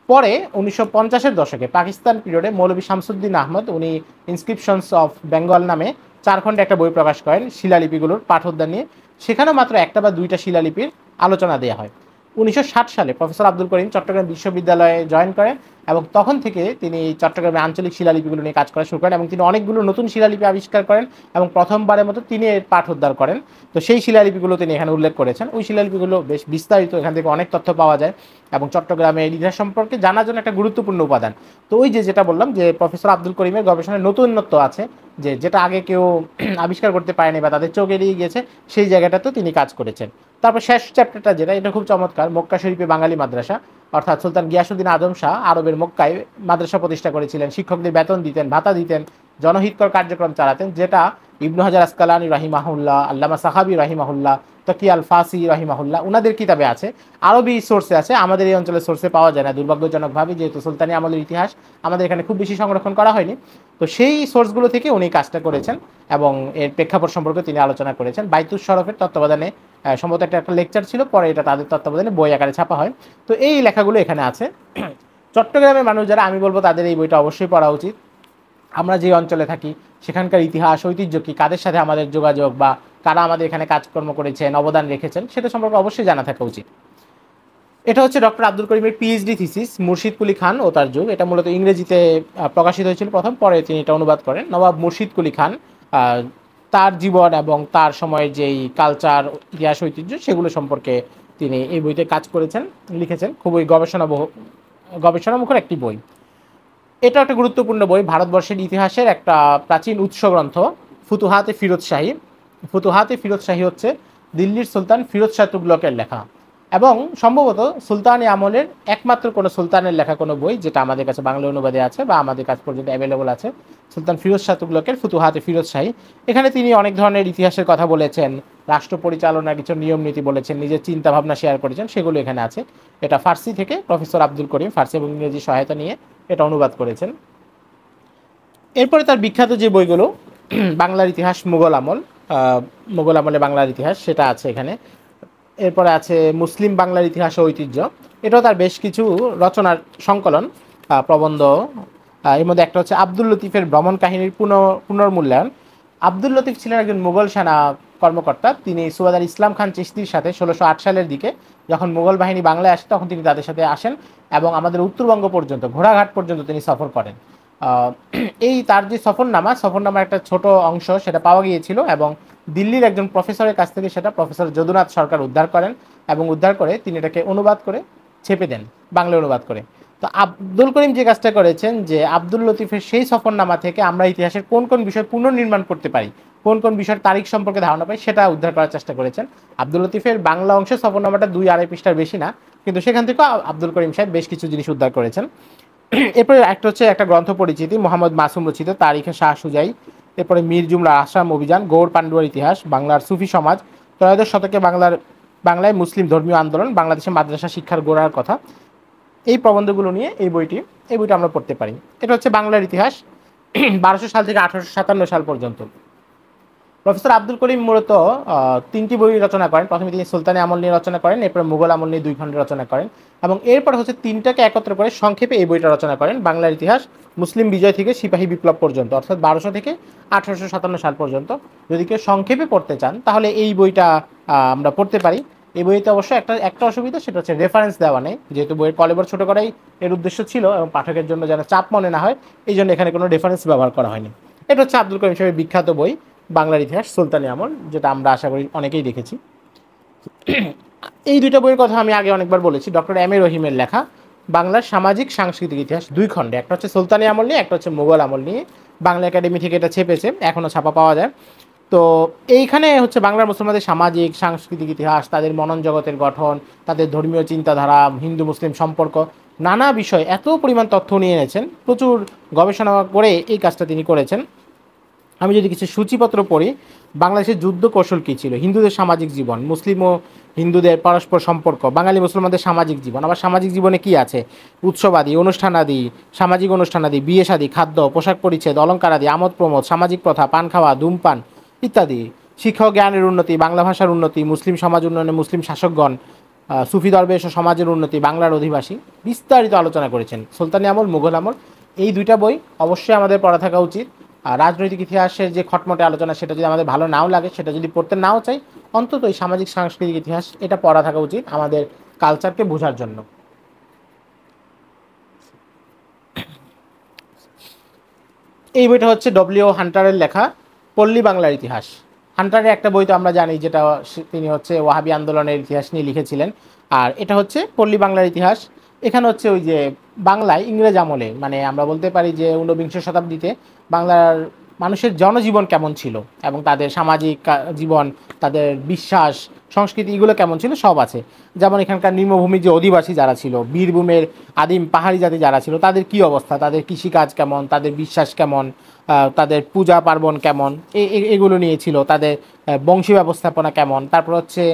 পরে 1950-এর দশকে পাকিস্তান পিরিয়ডে মৌলভী শামসুদ্দিন আহমদ উনি ইনস্ক্রিপশনস অফ বেঙ্গল নামে 4 খণ্ডে একটা বই প্রকাশ করেন শিলালিপিগুলোর পাঠোদ্ধার নিয়ে। সেখানেও মাত্র একটা বা দুইটা শিলালিপির আলোচনা দেওয়া হয়। 1960 সালে প্রফেসর আব্দুল করিম চট্টগ্রাম বিশ্ববিদ্যালয়ে জয়েন করেন এবং তখন থেকে তিনি চট্টগ্রামে আঞ্চলিক শিলালিপিগুলো নিয়ে কাজ করা শুরু করেন এবং তিনি অনেকগুলো নতুন শিলালিপি আবিষ্কার করেন এবং প্রথমবারের মতো তিনি এর পাঠ উদ্ধার করেন। তো সেই শিলালিপিগুলো তিনি এখানে উল্লেখ করেছেন। ওই শিলালিপিগুলো বেশ বিস্তারিত, এখান থেকে অনেক তথ্য পাওয়া যায় এবং চট্টগ্রামের ইতিহাস সম্পর্কে জানার জন্য একটা গুরুত্বপূর্ণ উপাদান। তো ওই যেটা বললাম যে প্রফেসর আব্দুল করিমের গবেষণায় নতুনত্ব আছে, যেটা আগে কেউ আবিষ্কার করতে পারেনি বা তাদের চোখ এড়িয়ে গিয়েছে, সেই জায়গাটাতেও তিনি কাজ করেছেন। তারপর শেষ চ্যাপ্টারটা এটা খুব চমৎকার, মক্কা শরীফে বাঙালি মাদ্রাসা, অর্থাৎ সুলতান গিয়াসুদ্দিন আজম শাহ আরবের মক্কায় মাদ্রাসা প্রতিষ্ঠা করেছিলেন, শিক্ষকদের বেতন দিতেন, ভাতা দিতেন, জনহিতকর কার্যক্রম চালাতেন, যেটা ইবনু হাজার আসকালানি রাহিমাহুল্লাহ, আল্লামা সাহাবি রাহিমাহুল্লাহ, তকি আল ফাসি রাহিমাহুল্লাহ উনাদের কিতাবে আছে। আরবি সোর্সে আছে, আমাদের এই অঞ্চলের সোর্সে পাওয়া যায় না দুর্ভাগ্যজনকভাবে, যেহেতু সুলতানি আমলের ইতিহাস আমাদের এখানে খুব বেশি সংরক্ষণ করা হয়নি। তো সেই সোর্সগুলো থেকে উনি কাজটা করেছেন এবং এর প্রেক্ষাপট সম্পর্কে তিনি আলোচনা করেছেন। বাইতুস শরফের তত্ত্বাবধানে সম্ভবত একটা লেকচার ছিল, পরে এটা তাদের তত্ত্বাবধানে বই আকারে ছাপা হয়। তো এই লেখাগুলো এখানে আছে। চট্টগ্রামের মানুষ যারা, আমি বলবো তাদের এই বইটা অবশ্যই পড়া উচিত। আমরা যে অঞ্চলে থাকি সেখানকার ইতিহাস, ঐতিহ্য কী, কাদের সাথে আমাদের যোগাযোগ বা কারা আমাদের এখানে কাজকর্ম করেছেন, অবদান রেখেছেন, সেটা সম্পর্কে অবশ্যই জানা থাকা উচিত। এটা হচ্ছে ডক্টর আব্দুল করিমের পিএইচডি থিসিস মুর্শিদ কুলি খান ও তার যুগ। এটা মূলত ইংরেজিতে প্রকাশিত হয়েছিল প্রথম, পরে তিনি এটা অনুবাদ করেন। নবাব মুর্শিদ কুলি খান তার জীবন এবং তার সময়ের যেই কালচার, ইতিহাস, ঐতিহ্য সেগুলো সম্পর্কে তিনি এই বইতে কাজ করেছেন, লিখেছেন। খুবই গবেষণামুখর একটি বই। এটা একটা গুরুত্বপূর্ণ বই, ভারতবর্ষের ইতিহাসের একটা প্রাচীন উৎস গ্রন্থ। ফুতুহাতে ফিরোজ শাহী হচ্ছে দিল্লির সুলতান ফিরোজ শাহ তুগলকের লেখা এবং সম্ভবত সুলতানি আমলের একমাত্র কোনো সুলতানের লেখা কোনো বই যেটা আমাদের কাছে বাংলা অনুবাদে আছে বা আমাদের কাছ পর্যন্ত অ্যাভেলেবল আছে, সুলতান ফিরোজ শাহ তুগলকের ফুতুহাতে ফিরোজ শাহী। এখানে তিনি অনেক ধরনের ইতিহাসের কথা বলেছেন, রাষ্ট্র পরিচালনার কিছু নিয়ম নীতি বলেছেন, নিজের চিন্তা ভাবনা শেয়ার করেছেন, সেগুলো এখানে আছে। এটা ফার্সি থেকে প্রফেসর আব্দুল করিম ফার্সি এবং ইংরেজি সহায়তা নিয়ে এটা অনুবাদ করেছেন। এরপরে তার বিখ্যাত যে বইগুলো, বাংলার ইতিহাস মোগল আমলে বাংলার ইতিহাস, সেটা আছে এখানে। এরপরে আছে মুসলিম বাংলার ইতিহাস ও ঐতিহ্য, এটাও তার বেশ কিছু রচনার সংকলন, প্রবন্ধ। এর মধ্যে একটা হচ্ছে আব্দুল লতিফের ভ্রমণ কাহিনীর পুনর্মূল্যায়ন। আব্দুল লতিফ ছিলেন একজন মুঘল সেনা কর্মকর্তা। তিনি সুবাদার ইসলাম খান চিশতির সাথে 1608 সালের দিকে যখন মুঘল বাহিনী বাংলায় আসে তখন তিনি তাদের সাথে আসেন এবং আমাদের উত্তরবঙ্গ পর্যন্ত, ঘোড়াঘাট পর্যন্ত তিনি সফর করেন। এই তার যে সফরনামার একটা ছোট অংশ সেটা পাওয়া গিয়েছিল এবং দিল্লির একজন প্রফেসরের কাছ থেকে সেটা প্রফেসর যদুনাথ সরকার উদ্ধার করেন এবং উদ্ধার করে তিনি এটাকে অনুবাদ করে ছেপে দেন, বাংলা অনুবাদ করে। তো আব্দুল করিম যে কাজটা করেছেন যে আব্দুল লতিফের সেই সফরনামা থেকে আমরা ইতিহাসের কোন কোন বিষয় পুনর্নির্মাণ করতে পারি, কোন কোন বিষয়ের তারিখ সম্পর্কে ধারণা পাই, সেটা উদ্ধার করার চেষ্টা করেছেন। আব্দুল লতিফের বাংলা অংশের সফরনামাটা 2-2.5 পৃষ্ঠার বেশি না, কিন্তু সেখান থেকেও আব্দুল করিম সাহেব বেশ কিছু জিনিস উদ্ধার করেছেন। এরপরে একটা গ্রন্থ পরিচিতি, মোহাম্মদ মাসুম রচিত তারিখে শাহ সুজাই। এরপরে মীর জুমলা আসাম অভিযান, গৌড় পান্ডুয়ার ইতিহাস, বাংলার সুফি সমাজ, ত্রয়োদশ শতকে বাংলায় মুসলিম ধর্মীয় আন্দোলন, বাংলাদেশে মাদ্রাসা শিক্ষার গোড়ার কথা। এই প্রবন্ধগুলো নিয়ে এই বইটা আমরা পড়তে পারি। এটা হচ্ছে বাংলার ইতিহাস 1200 সাল থেকে 1857 সাল পর্যন্ত। প্রফেসর আব্দুল করিম মূলত 3টি বই রচনা করেন। প্রথমে তিনি সুলতানি আমল নিয়ে রচনা করেন, এরপর মুঘল আমল নিয়ে 2 খণ্ডে রচনা করেন এবং এরপর হচ্ছে 3টাকে একত্র করে সংক্ষেপে এই বইটা রচনা করেন, বাংলার ইতিহাস মুসলিম বিজয় থেকে সিপাহী বিপ্লব পর্যন্ত, অর্থাৎ 1200 থেকে 1857 সাল পর্যন্ত। যদি কেউ সংক্ষেপে পড়তে চান তাহলে এই বইটা আমরা পড়তে পারি। এই বইতে অবশ্য একটা অসুবিধা, সেটা হচ্ছে রেফারেন্স দেওয়া নেই, যেহেতু বইয়ের কলেবর ছোট করাই এর উদ্দেশ্য ছিল এবং পাঠকের জন্য যেন চাপ মনে না হয়, এই জন্য এখানে কোনো রেফারেন্স ব্যবহার করা হয়নি। এটা হচ্ছে আব্দুল করিম সাহেবের বিখ্যাত বই বাংলার ইতিহাস সুলতানি আমল, যেটা আমরা আশা করি অনেকেই দেখেছি। এই 2টা বইয়ের কথা আমি আগে অনেকবার বলেছি। ডক্টর এম এ রহিমের লেখা বাংলার সামাজিক সাংস্কৃতিক ইতিহাস 2 খণ্ডে, একটা হচ্ছে সুলতানি আমল নিয়ে, একটা হচ্ছে মুঘল আমল নিয়ে। বাংলা একাডেমি থেকে এটা ছেপেছে, এখনও ছাপা পাওয়া যায়। তো এইখানে হচ্ছে বাংলার মুসলমানদের সামাজিক সাংস্কৃতিক ইতিহাস, তাদের মনন জগতের গঠন, তাদের ধর্মীয় চিন্তাধারা, হিন্দু মুসলিম সম্পর্ক, নানা বিষয় এত পরিমাণ তথ্য নিয়ে এনেছেন, প্রচুর গবেষণা করে এই কাজটা তিনি করেছেন। আমি যদি কিছু সূচিপত্র পড়ি, বাংলাদেশের যুদ্ধ কৌশল কী ছিল, হিন্দুদের সামাজিক জীবন, মুসলিম ও হিন্দুদের পরস্পর সম্পর্ক, বাঙালি মুসলমানদের সামাজিক জীবন। আবার সামাজিক জীবনে কি আছে, উৎসবাদি, অনুষ্ঠানাদি, সামাজিক অনুষ্ঠানাদি, বিয়ে শাদী, খাদ্য, পোশাক পরিচ্ছদ, অলঙ্কার আদি, আমোদ প্রমোদ, সামাজিক প্রথা, পান খাওয়া, ধূমপান ইত্যাদি। শিক্ষা ও জ্ঞানের উন্নতি, বাংলা ভাষার উন্নতি, মুসলিম সমাজ উন্নয়নে মুসলিম শাসকগণ, সুফি দরবেশ ও সমাজের উন্নতি, বাংলার অধিবাসী, বিস্তারিত আলোচনা করেছেন। সুলতানি আমল, মুঘল আমল, এই দুইটা বই অবশ্যই আমাদের পড়া থাকা উচিত। আর রাজনৈতিক ইতিহাসের যে খটমটে আলোচনা, সেটা যদি আমাদের ভালো নাও লাগে, সেটা যদি পড়তে নাও চাই, অন্তত এই সামাজিক সাংস্কৃতিক ইতিহাস এটা পড়া থাকা উচিত আমাদের কালচারকে বোঝার জন্য। এই বইটা হচ্ছে ডব্লিউ হান্টারের লেখা পল্লী বাংলার ইতিহাস। হান্টারের একটা বই তো আমরা জানি, যেটা তিনি হচ্ছে ওয়াহাবি আন্দোলনের ইতিহাস নিয়ে লিখেছিলেন। আর এটা হচ্ছে পল্লী বাংলার ইতিহাস। এখানে হচ্ছে ওই যে বাংলায় ইংরেজ আমলে, মানে আমরা বলতে পারি যে ঊনবিংশ শতাব্দীতে বাংলার মানুষের জনজীবন কেমন ছিল এবং তাদের সামাজিক জীবন, তাদের বিশ্বাস, সংস্কৃতি, এগুলো কেমন ছিল সব আছে। যেমন এখানকার নিম্নভূমির যে অধিবাসী যারা ছিল, বীরভূমের আদিম পাহাড়ি জাতি যারা ছিল, তাদের কি অবস্থা, তাদের কৃষিকাজ কেমন, তাদের বিশ্বাস কেমন, তাদের পূজা পার্বণ কেমন, এগুলো নিয়ে ছিল। তাদের বংশী ব্যবস্থাপনা কেমন, তারপর হচ্ছে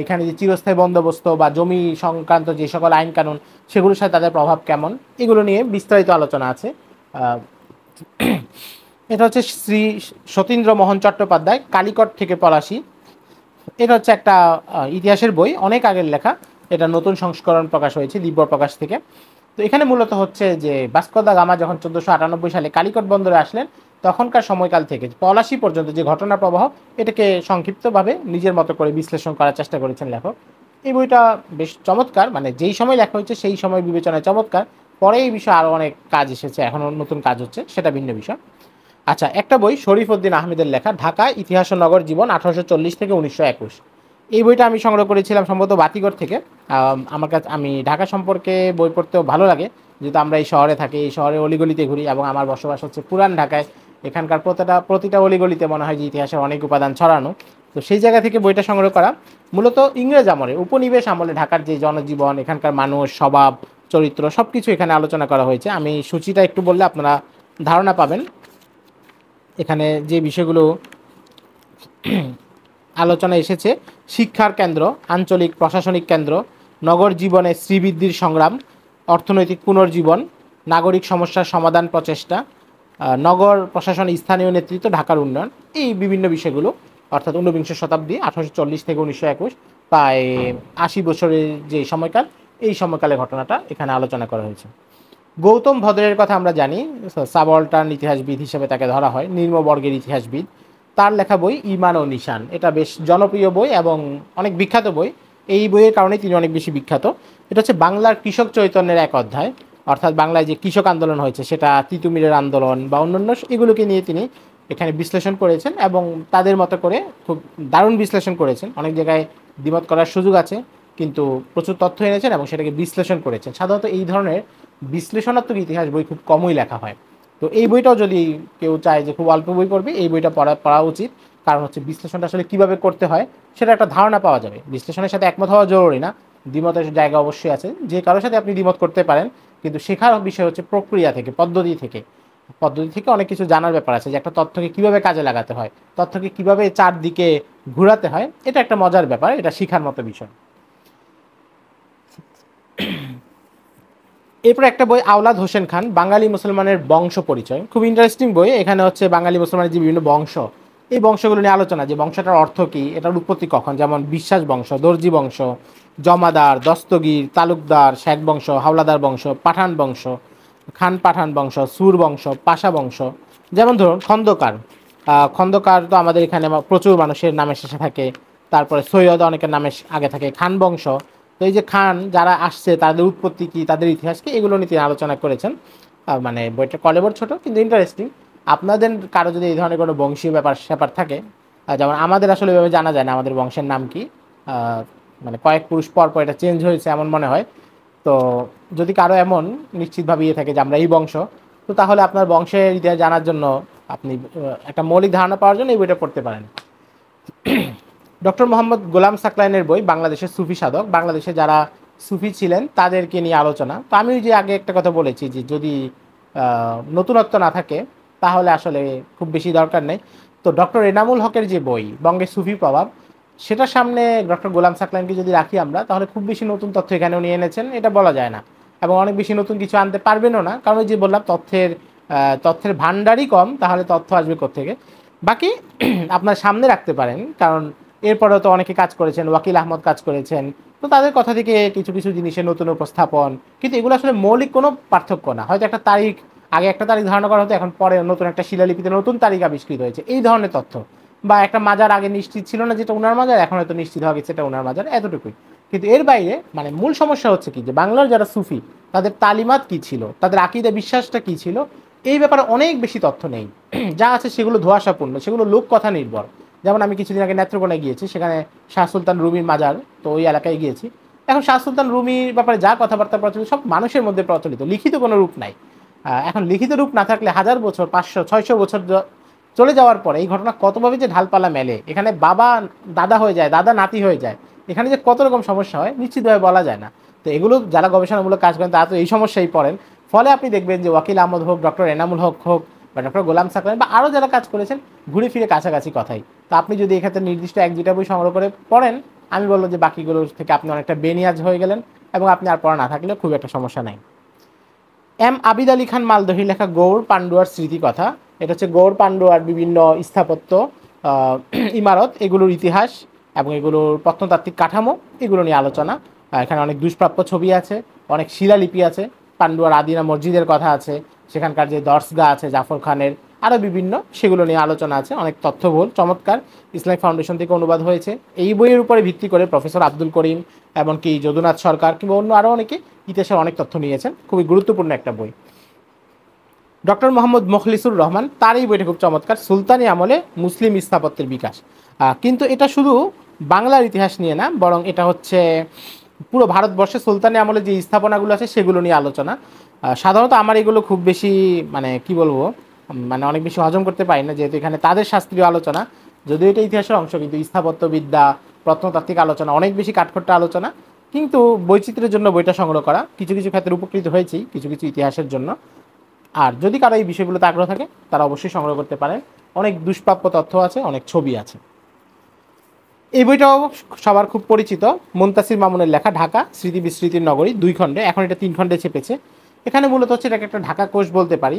এখানে যে চিরস্থায়ী বন্দোবস্ত বা জমি সংক্রান্ত যে সকল আইন কানুন, সেগুলোর সাথে তাদের প্রভাব কেমন, এগুলো নিয়ে বিস্তারিত আলোচনা আছে। এটা হচ্ছে শ্রী সতীন্দ্র মোহন চট্টোপাধ্যায়, কালিকট থেকে পলাশী। এটা হচ্ছে একটা ইতিহাসের বই, অনেক আগের লেখা। এটা নতুন সংস্করণ প্রকাশ হয়েছে দিব্য প্রকাশ থেকে। তো এখানে মূলত হচ্ছে যে ভাস্কো দা গামা যখন 1498 সালে কালিকট বন্দরে আসলেন, তখনকার সময়কাল থেকে পলাশী পর্যন্ত যে ঘটনা প্রবাহ, এটাকে সংক্ষিপ্তভাবে নিজের মতো করে বিশ্লেষণ করার চেষ্টা করেছেন লেখক। এই বইটা বেশ চমৎকার, মানে যেই সময় লেখা হয়েছে সেই সময় বিবেচনায় চমৎকার। পরে এই বিষয়ে আরও অনেক কাজ এসেছে, এখনও নতুন কাজ হচ্ছে, সেটা ভিন্ন বিষয়। আচ্ছা, একটা বই শরীফ উদ্দিন আহমেদের লেখা ঢাকা ইতিহাস ও নগর জীবন 1840 থেকে 1921। এই বইটা আমি সংগ্রহ করেছিলাম সম্ভবত বাতিঘর থেকে। আমার কাছে, আমি ঢাকা সম্পর্কে বই পড়তেও ভালো লাগে, যেহেতু আমরা এই শহরে থাকি, এই শহরে অলিগলিতে ঘুরি এবং আমার বসবাস হচ্ছে পুরান ঢাকায়। এখানকার প্রতিটা অলিগলিতে মনে হয় যে ইতিহাসের অনেক উপাদান ছড়ানো। তো সেই জায়গা থেকে বইটা সংগ্রহ করা। মূলত ইংরেজ আমলে, উপনিবেশ আমলে ঢাকার যে জনজীবন, এখানকার মানুষ, স্বভাব, চরিত্র, সব কিছু এখানে আলোচনা করা হয়েছে। আমি সূচিটা একটু বললে আপনারা ধারণা পাবেন। এখানে যে বিষয়গুলো আলোচনা এসেছে: শিক্ষার কেন্দ্র, আঞ্চলিক প্রশাসনিক কেন্দ্র, নগর জীবনে শ্রীবৃদ্ধির সংগ্রাম, অর্থনৈতিক পুনর্জীবন, নাগরিক সমস্যার সমাধান প্রচেষ্টা, নগর প্রশাসন, স্থানীয় নেতৃত্ব, ঢাকার উন্নয়ন, এই বিভিন্ন বিষয়গুলো। অর্থাৎ ঊনবিংশ শতাব্দী 1840 থেকে 1921, প্রায় 80 বছরের যে সময়কাল, এই সময়কালের ঘটনাটা এখানে আলোচনা করা হয়েছে। গৌতম ভদ্রের কথা আমরা জানি, সাবঅল্টার্ন ইতিহাসবিদ হিসেবে তাকে ধরা হয়, নিম্নবর্গের ইতিহাসবিদ। তার লেখা বই ঈমান ও নিশান, এটা বেশ জনপ্রিয় বই এবং অনেক বিখ্যাত বই। এই বইয়ের কারণে তিনি অনেক বেশি বিখ্যাত। এটা হচ্ছে বাংলার কৃষক চৈতন্যের এক অধ্যায়। অর্থাৎ বাংলায় যে কৃষক আন্দোলন হয়েছে, সেটা তিতুমিরের আন্দোলন বা অন্যান্য, এগুলোকে নিয়ে তিনি এখানে বিশ্লেষণ করেছেন এবং তাদের মতো করে খুব দারুণ বিশ্লেষণ করেছেন। অনেক জায়গায় দ্বিমত করার সুযোগ আছে, কিন্তু প্রচুর তথ্য এনেছেন এবং সেটাকে বিশ্লেষণ করেছেন। সাধারণত এই ধরনের বিশ্লেষণাত্মক ইতিহাস বই খুব কমই লেখা হয়। তো এই বইটাও যদি কেউ চায় যে খুব অল্প বই পড়বে, এই বইটা পড়া উচিত। কারণ হচ্ছে বিশ্লেষণটা আসলে কীভাবে করতে হয় সেটা একটা ধারণা পাওয়া যাবে। বিশ্লেষণের সাথে একমত হওয়া জরুরি না, দ্বিমতের জায়গা অবশ্যই আছে, যে কারোর সাথে আপনি দ্বিমত করতে পারেন, কিন্তু শেখার বিষয় হচ্ছে প্রক্রিয়া থেকে, পদ্ধতি থেকে অনেক কিছু জানার ব্যাপার আছে, যে একটা তথ্যকে কীভাবে কাজে লাগাতে হয়, তথ্যকে কীভাবে চারদিকে ঘোরাতে হয়, এটা একটা মজার ব্যাপার, এটা শেখার মতো বিষয়। এরপর একটা বই আওলাদ হোসেন খান, বাঙালি মুসলমানের বংশ পরিচয়, খুব ইন্টারেস্টিং বই। এখানে হচ্ছে বাঙালি মুসলমানের যে বিভিন্ন বংশ, এই বংশগুলো নিয়ে আলোচনা, যে বংশটার অর্থ কী, এটার উৎপত্তি কখন, যেমন বিশ্বাস বংশ, দর্জি বংশ, জমাদার, দস্তগীর, তালুকদার, শেখ বংশ, হাওলাদার বংশ, পাঠান বংশ, খান পাঠান বংশ, সুর বংশ, পাশা বংশ। যেমন ধরুন খন্দকার, খন্দকার তো আমাদের এখানে প্রচুর মানুষের নামের শেষে থাকে। তারপরে সৈয়দ অনেকের নামের আগে থাকে, খান বংশ। তো এই যে খান যারা আসছে, তাদের উৎপত্তি কী, তাদের ইতিহাস কী, এগুলো নিয়ে তিনি আলোচনা করেছেন। মানে বইটা কলেবর ছোট, কিন্তু ইন্টারেস্টিং। আপনাদের কারো যদি এই ধরনের কোনো বংশীয় ব্যাপার থাকে, যেমন আমাদের আসলে এভাবে জানা যায় না আমাদের বংশের নাম কি, মানে কয়েক পুরুষ পর পর এটা চেঞ্জ হয়েছে এমন মনে হয়। তো যদি কারো এমন নিশ্চিতভাবে ইয়ে থাকে যে আমরা এই বংশ, তো তাহলে আপনার বংশের ইতিহাস জানার জন্য, আপনি একটা মৌলিক ধারণা পাওয়ার জন্য এই বইটা পড়তে পারেন। ডক্টর মোহাম্মদ গোলাম সাকলাইনের বই বাংলাদেশের সুফি সাধক, বাংলাদেশে যারা সুফি ছিলেন তাদেরকে নিয়ে আলোচনা। তো আমি ওই যে আগে একটা কথা বলেছি, যে যদি নতুনত্ব না থাকে, তাহলে আসলে খুব বেশি দরকার নেই। তো ডক্টর এনামুল হকের যে বই বঙ্গে সুফি প্রভাব, সেটার সামনে ডক্টর গোলাম সাকলানকে যদি রাখি আমরা, তাহলে খুব বেশি নতুন তথ্য এখানেও নিয়ে এনেছেন এটা বলা যায় না, এবং অনেক বেশি নতুন কিছু আনতে পারবেনও না, কারণ ওই যে বললাম তথ্যের ভান্ডারই কম, তাহলে তথ্য আসবে কোত্থেকে। বাকি আপনার সামনে রাখতে পারেন, কারণ এরপরেও তো অনেকে কাজ করেছেন, ওয়াকিল আহমদ কাজ করেছেন, তো তাদের কথা থেকে কিছু কিছু জিনিসের নতুন উপস্থাপন, কিন্তু এগুলো আসলে মৌলিক কোনো পার্থক্য না। হয়তো একটা তারিখ, আগে একটা তারিখ ধারণা করা হতো, এখন পরে নতুন একটা শিলালিপিতে নতুন তারিখ আবিষ্কৃত হয়েছে, এই ধরনের তথ্য। বা একটা মাজার আগে নিশ্চিত ছিল না যেটা উনার মাজার, এখন হয়তো নিশ্চিত হওয়া গেছে এটা উনার মাজার, এতটুকুই। কিন্তু এর বাইরে মানে মূল সমস্যা হচ্ছে কি, যে বাংলার যারা সুফি তাদের তালিমাত কি ছিল, তাদের আকীদা বিশ্বাসটা কি ছিল, এই ব্যাপারে অনেক বেশি তথ্য নেই। যা আছে সেগুলো ধোঁয়াশাপূর্ণ, সেগুলো লোক কথা নির্ভর। যেমন আমি কিছুদিন আগে নেত্রকোনায় গিয়েছি, সেখানে শাহ সুলতান রুমির মাজার, তো ওই এলাকায় গিয়েছি। এখন শাহ সুলতান রুমির ব্যাপারে যা কথাবার্তা প্রচলিত সব মানুষের মধ্যে প্রচলিত, লিখিত কোনো রূপ নাই। এখন লিখিত রূপ না থাকলে 1000 বছর, 500 600 বছর চলে যাওয়ার পরে এই ঘটনা কতভাবে যে ঢালপালা মেলে, এখানে বাবা দাদা হয়ে যায়, দাদা নাতি হয়ে যায়, এখানে যে কত রকম সমস্যা হয় নিশ্চিতভাবে বলা যায় না। তো এগুলো যারা গবেষণামূলক কাজ করেন তারা তো এই সমস্যায় পড়েন। ফলে আপনি দেখবেন যে ওয়াকিল আহমদ হোক, ডক্টর এনামুল হক হোক, বা ডক্টর গোলাম সাকলান, বা আরও যারা কাজ করেছেন, ঘুরে ফিরে কাছাকাছি কথাই। তো আপনি যদি এক্ষেত্রে নির্দিষ্ট 1-2টা বই সংগ্রহ করে পড়েন, আমি বলবো যে বাকিগুলোর থেকে আপনি অনেকটা বেনিয়াজ হয়ে গেলেন, এবং আপনি আর পড়া না থাকলে খুব একটা সমস্যা নাই। এম আবিদ আলী খান মালদহি লেখা গৌড় পান্ডুয়ার স্মৃতিকথা, এটা হচ্ছে গৌড় পান্ডুয়ার বিভিন্ন স্থাপত্য, আহ, ইমারত, এগুলোর ইতিহাস এবং এগুলোর প্রত্নতাত্ত্বিক কাঠামো, এগুলো নিয়ে আলোচনা। এখানে অনেক দুষ্প্রাপ্য ছবি আছে, অনেক শিলালিপি আছে, পান্ডুয়ার আদিনা মসজিদের কথা আছে, সেখানকার যে দর্সগা আছে জাফর খানের, আরও বিভিন্ন, সেগুলো নিয়ে আলোচনা আছে, অনেক তথ্যবহুল, চমৎকার। ইসলামিক ফাউন্ডেশন থেকে অনুবাদ হয়েছে। এই বইয়ের উপরে ভিত্তি করে প্রফেসর আব্দুল করিম, এমনকি যদুনাথ সরকার কিংবা অন্য আরও অনেকে ইতিহাসের অনেক তথ্য নিয়েছেন। খুবই গুরুত্বপূর্ণ একটা বই। ডক্টর মোহাম্মদ মুখলিসুর রহমান, তার এই বইটা খুব চমৎকার, সুলতানি আমলে মুসলিম স্থাপত্যের বিকাশ। কিন্তু এটা শুধু বাংলার ইতিহাস নিয়ে না, বরং এটা হচ্ছে পুরো ভারতবর্ষে সুলতানি আমলে যে স্থাপনাগুলো আছে সেগুলো নিয়ে আলোচনা। সাধারণত আমার এগুলো খুব বেশি মানে কি বলবো, মানে অনেক বেশি হজম করতে পারি না, যেহেতু এখানে তাদের শাস্ত্রীয় আলোচনা, যদিও এটা ইতিহাসের অংশ, কিন্তু স্থাপত্যবিদ্যা, প্রত্নতাত্ত্বিক আলোচনা, অনেক বেশি কাঠখোট্টা আলোচনা। কিন্তু বৈচিত্র্যের জন্য বইটা সংগ্রহ করা, কিছু কিছু ক্ষেত্রে উপকৃত হয়েছি, কিছু কিছু ইতিহাসের জন্য। আর যদি কারো এই বিষয়গুলোতে আগ্রহ থাকে তারা অবশ্যই সংগ্রহ করতে পারেন। অনেক দুষ্প্রাপ্য তথ্য আছে, অনেক ছবি আছে। এই বইটাও সবার খুব পরিচিত, মুনতাসির মামুনের লেখা ঢাকা স্মৃতি বিস্মৃতির নগরী, 2 খণ্ডে, এখন এটা 3 খণ্ডে ছেপেছে। এখানে মূলত হচ্ছে এটাকে একটা ঢাকা কোষ বলতে পারি।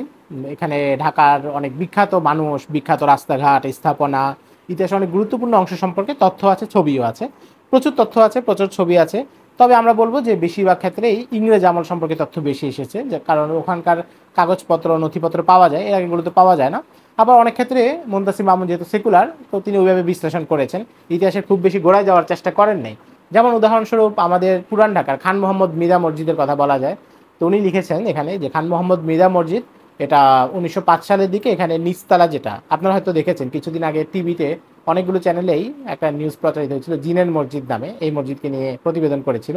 এখানে ঢাকার অনেক বিখ্যাত মানুষ, বিখ্যাত রাস্তাঘাট, স্থাপনা, ইতিহাস, অনেক গুরুত্বপূর্ণ অংশ সম্পর্কে তথ্য আছে, ছবিও আছে, প্রচুর তথ্য আছে, প্রচুর ছবি আছে। তবে আমরা বলবো যে বেশিরভাগ ক্ষেত্রেই ইংরেজ আমল সম্পর্কে তথ্য বেশি এসেছে, যে কারণ ওখানকার কাগজপত্র, নথিপত্র পাওয়া যায়, এর আগেগুলোতে পাওয়া যায় না। আবার অনেক ক্ষেত্রে মুনতাসির মামুন যেহেতু সেকুলার, তো তিনি ওইভাবে বিশ্লেষণ করেছেন, ইতিহাসের খুব বেশি গোড়ায় যাওয়ার চেষ্টা করেন নাই। যেমন উদাহরণস্বরূপ আমাদের পুরান ঢাকার খান মোহাম্মদ মীরা মসজিদের কথা বলা যায়। তো উনি লিখেছেন এখানে যে খান মোহাম্মদ মীরা মসজিদ, এটা 1905 সালের দিকে এখানে নিচতলা, যেটা আপনারা হয়তো দেখেছেন কিছুদিন আগে টিভিতে অনেকগুলো চ্যানেলেই একটা নিউজ প্রচারিত হয়েছিল জিনের মসজিদ নামে, এই মসজিদকে নিয়ে প্রতিবেদন করেছিল।